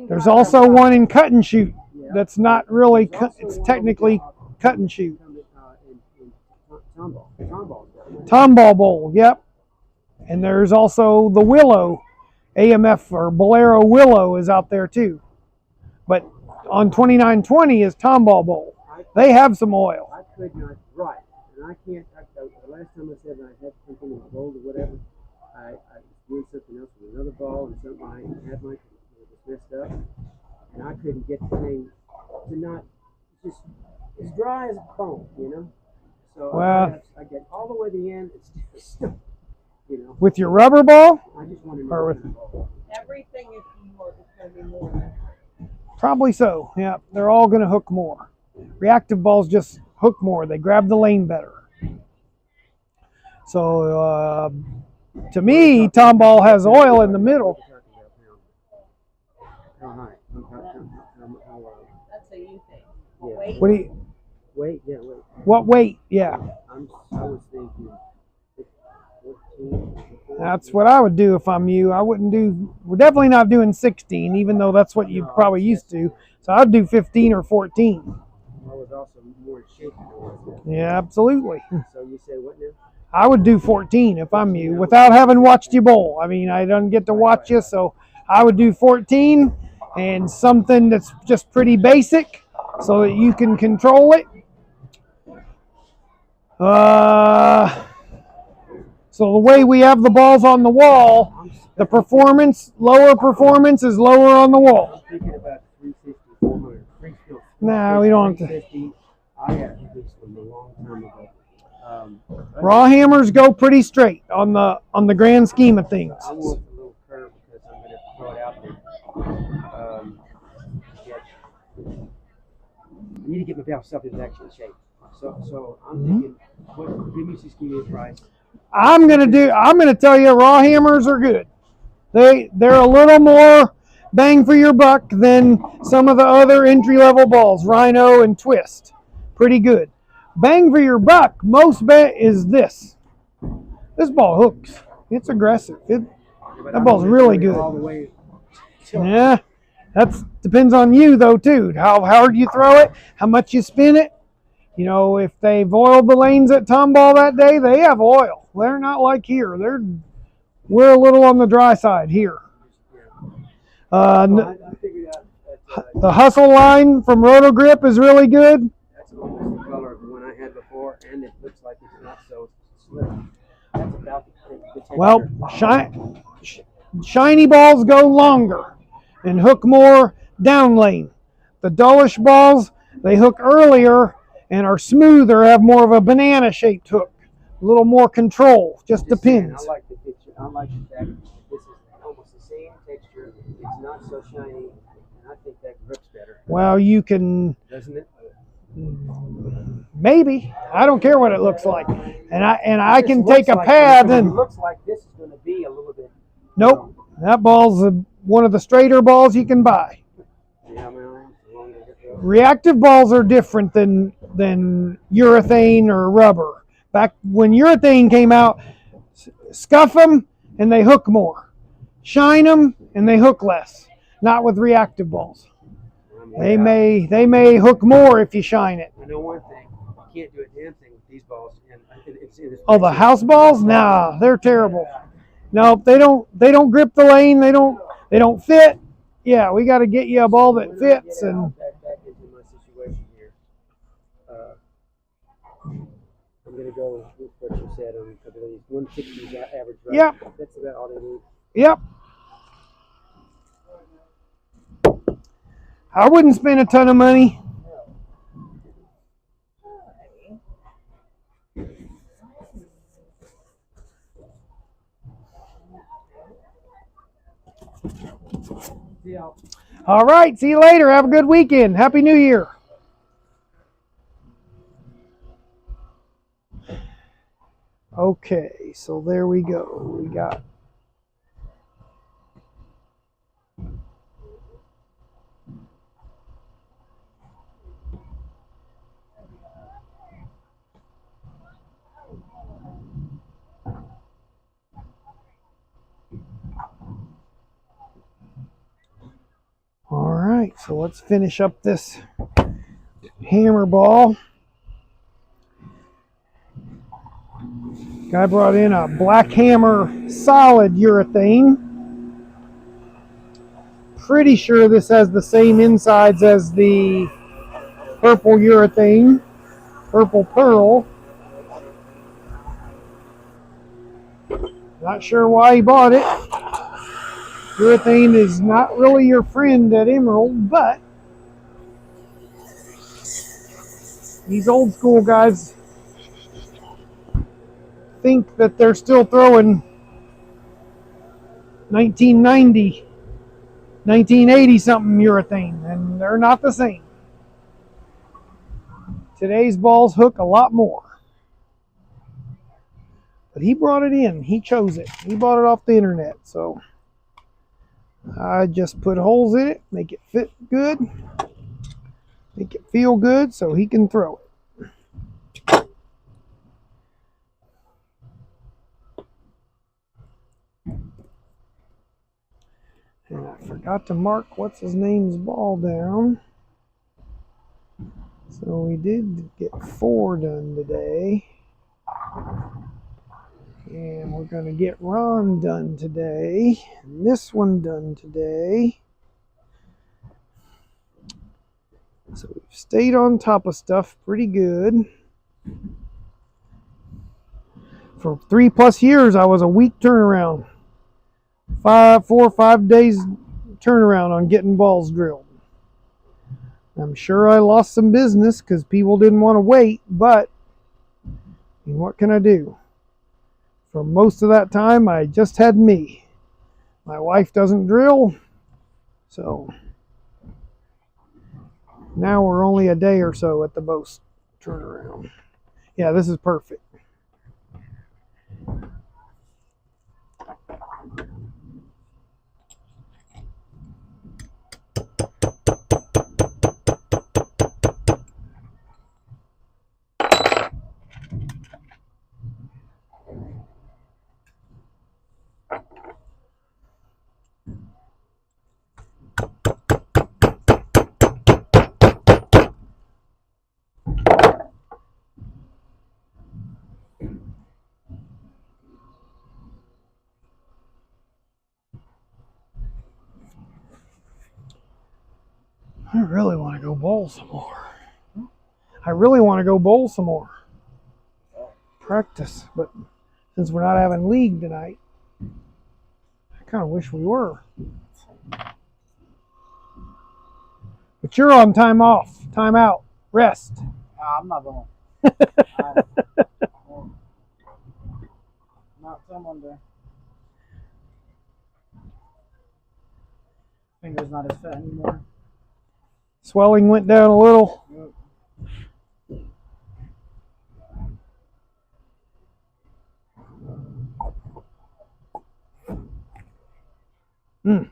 S1: There's also one in Cut and Shoot. That's not really. It's technically Cut and Shoot.
S3: In Tomball.
S1: Tomball Bowl. Yep. And there's also the Willow, AMF or Bolero Willow is out there too. But on 2920 is Tomball Bowl. They have some oil.
S3: I could not write, and I can't. The last time I said I had something in the bowl or whatever, I was doing something else with another ball and something I had was messed up, and I couldn't get the thing to not just as dry as bone, So
S1: Well,
S3: I get all the way to the end. It's still,
S1: with your rubber ball,
S3: I just want to
S1: or
S3: know.
S1: with
S2: Everything is more. It's going to be more than.
S1: probably so. Yeah, they're all going to hook more. Reactive balls just hook more. They grab the lane better. So to me, Tomball has oil in the middle.
S3: How high?
S2: That's a you thing.
S3: Yeah.
S2: Wait.
S1: What do you?
S3: Wait.
S1: What weight? Yeah,
S3: I was thinking 14.
S1: that's what I would do if I'm you. I wouldn't do. We're definitely not doing 16, even though that's what you probably used to. So I'd do 15 or 14.
S3: I was also more in shape than I was then.
S1: Yeah, absolutely.
S3: So you say what now?
S1: I would do 14 if I'm you, without having watched you bowl. I mean, I don't get to watch you, so I would do 14 and something that's just pretty basic so that you can control it. So the way we have the balls on the wall, the performance, lower performance is lower on the wall.
S3: I'm thinking about 350, 400.
S1: No, we don't have to.
S3: 350. I had this one a long time ago.
S1: Raw hammers go pretty straight on the grand scheme of things.
S3: I want a little curve because I'm going to throw it out there. I need to get myself in actual shape. So I'm thinking, just give me a price.
S1: I'm gonna tell you, raw hammers are good. They're a little more bang for your buck than some of the other entry-level balls, Rhino and Twist. Pretty good. Bang for your buck, most bet is this. This ball hooks. It's aggressive. That ball's really good. Yeah, that depends on you though too. How hard you throw it, how much you spin it. You know, if they've oiled the lanes at Tomball that day, they have oil. They're not like here. We're a little on the dry side here. The hustle line from Roto Grip is really good.
S3: That's almost the color of the one I had before, and it looks like it's not so slick. That's about the texture.
S1: Well, shiny balls go longer and hook more down lane. The dullish balls, they hook earlier and are smoother, have more of a banana-shaped hook. A little more control, just depends.
S3: I like the picture. I like the fact that this is almost the same texture. It's not so shiny, and I think that grips better.
S1: Well, you can...
S3: Doesn't it?
S1: Maybe. I don't care what it looks like. And I can take a pad and...
S3: It looks like this is going to be a little bit...
S1: Nope. That ball's one of the straighter balls you can buy.
S3: Yeah, man.
S1: Reactive balls are different than urethane or rubber. Back when urethane came out, scuff them and they hook more. Shine them and they hook less. Not with reactive balls. They may hook more if you shine it.
S3: I know one thing. You can't do a damn thing with these balls.
S1: Oh, the house balls? Nah, they're terrible. No, they don't grip the lane. They don't fit. Yeah, we got to get you a ball that fits. And
S3: back into my situation here. I'm going to go with what you said on a couple of these. 160 is average, right?
S1: Yep.
S3: That's about all they need.
S1: Yep. I wouldn't spend a ton of money.
S3: Yeah.
S1: All right. See you later. Have a good weekend. Happy New Year. Okay. So there we go. We got... All right, so let's finish up this hammer ball. Guy brought in a Black Hammer solid urethane. Pretty sure this has the same insides as the purple urethane, purple pearl. Not sure why he bought it. Urethane is not really your friend at Emerald, but these old school guys think that they're still throwing 1990, 1980 something urethane, and they're not the same. Today's balls hook a lot more. But he brought it in. He chose it. He bought it off the internet, so I just put holes in it, make it fit good, make it feel good so he can throw it. And I forgot to mark what's his name's ball down. So we did get 4 done today. And we're going to get Ron done today. And this one done today. So we've stayed on top of stuff pretty good. For 3+ years, I was a week turnaround. 4 or 5 days turnaround on getting balls drilled. I'm sure I lost some business because people didn't want to wait, but what can I do? For most of that time, I just had me. My wife doesn't drill, so now we're only a day or so at the most turnaround. Yeah, this is perfect. I really want to go bowl some more. I really want to go bowl some more. Practice, but since we're not having league tonight, I kind of wish we were. But you're on time off, time out, rest.
S4: I'm not going. Not till Monday. Finger's not as fat anymore.
S1: Swelling went down a little.
S4: Yep.
S1: Mm.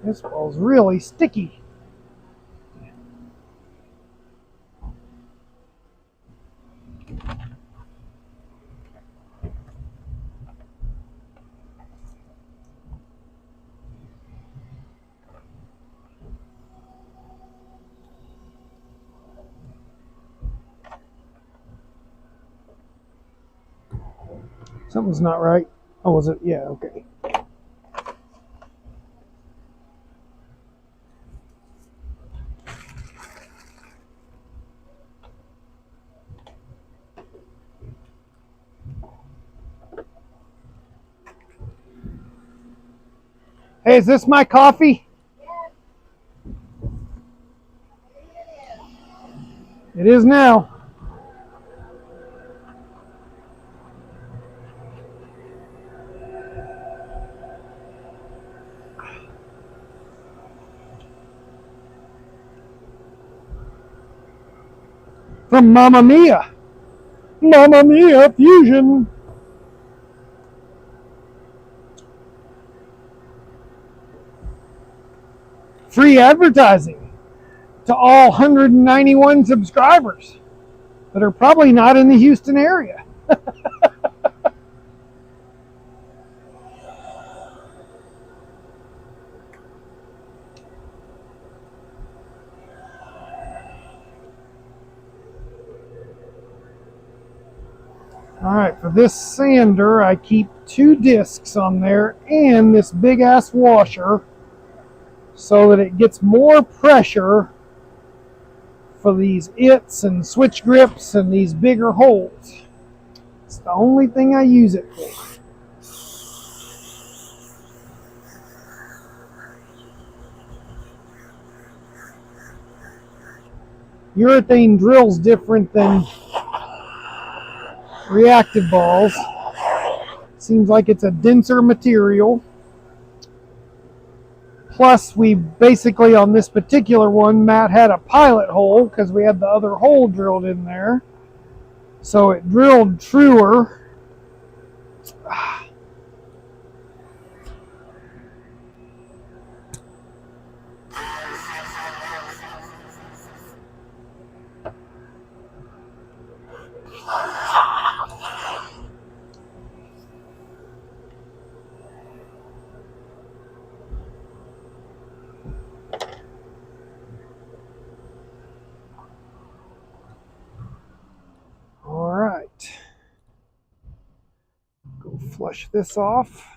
S1: This ball's really sticky. Something's not right. Oh, was it? Yeah, okay. Hey, is this my coffee? It is now. From Mamma Mia. Mamma Mia Fusion. Free advertising to all 191 subscribers that are probably not in the Houston area. All right, for this sander, I keep 2 discs on there and this big ass washer so that it gets more pressure for these its and switch grips and these bigger holes. It's the only thing I use it for. Urethane drill's different than reactive balls. Seems like it's a denser material. Plus, we basically, on this particular one, Matt had a pilot hole because we had the other hole drilled in there. So it drilled truer. flush this off.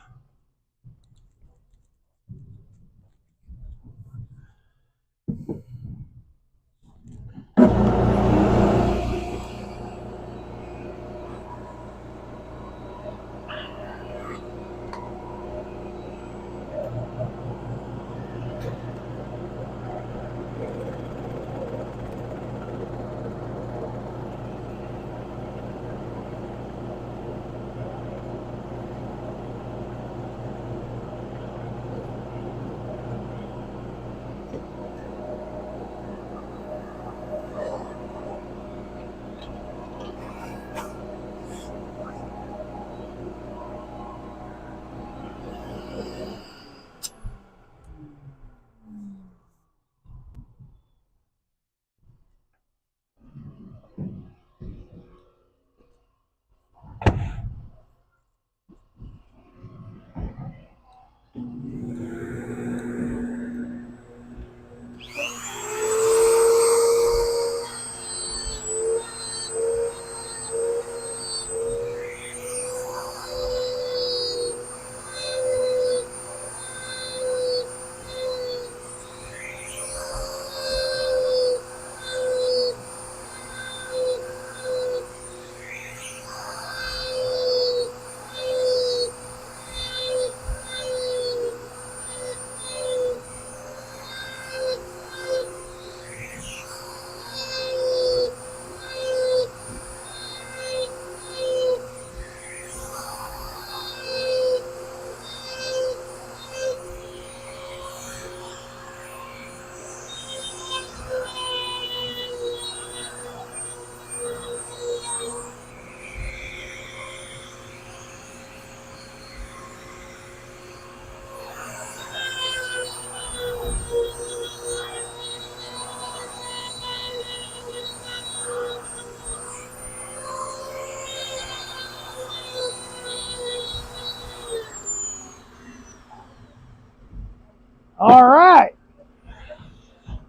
S1: All right.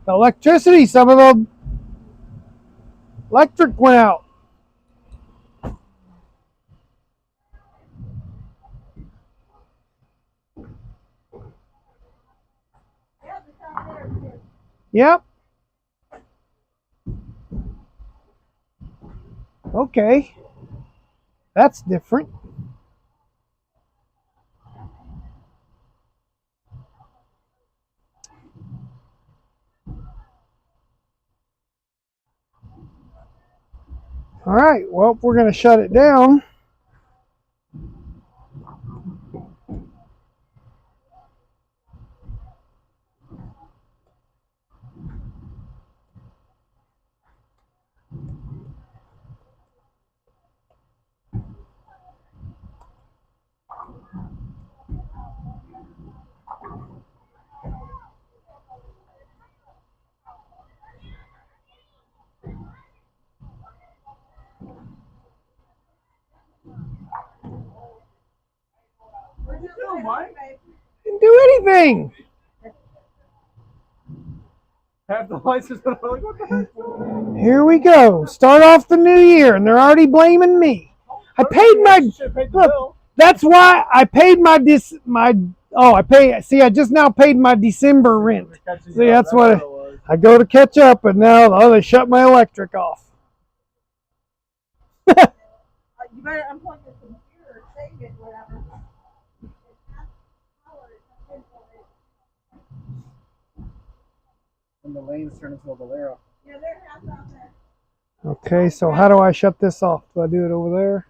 S1: The electricity, some of the electric went out. Yep. Okay. That's different. All right, well, we're going to shut it down.
S3: What you doing, Mike?
S1: Didn't do anything.
S3: Half the lights is like, what the heck?
S1: Here we go. Start off the new year, and they're already blaming me. I paid my look. That's why I paid my I just now paid my December rent. See, that's what I go to catch up, and now they shut my electric off.
S2: You better unplug your computer, save it, whatever.
S4: And the lanes turn into a Bolero.
S2: Yeah, they're half out there.
S1: Okay, so how do I shut this off? Do I do it over there?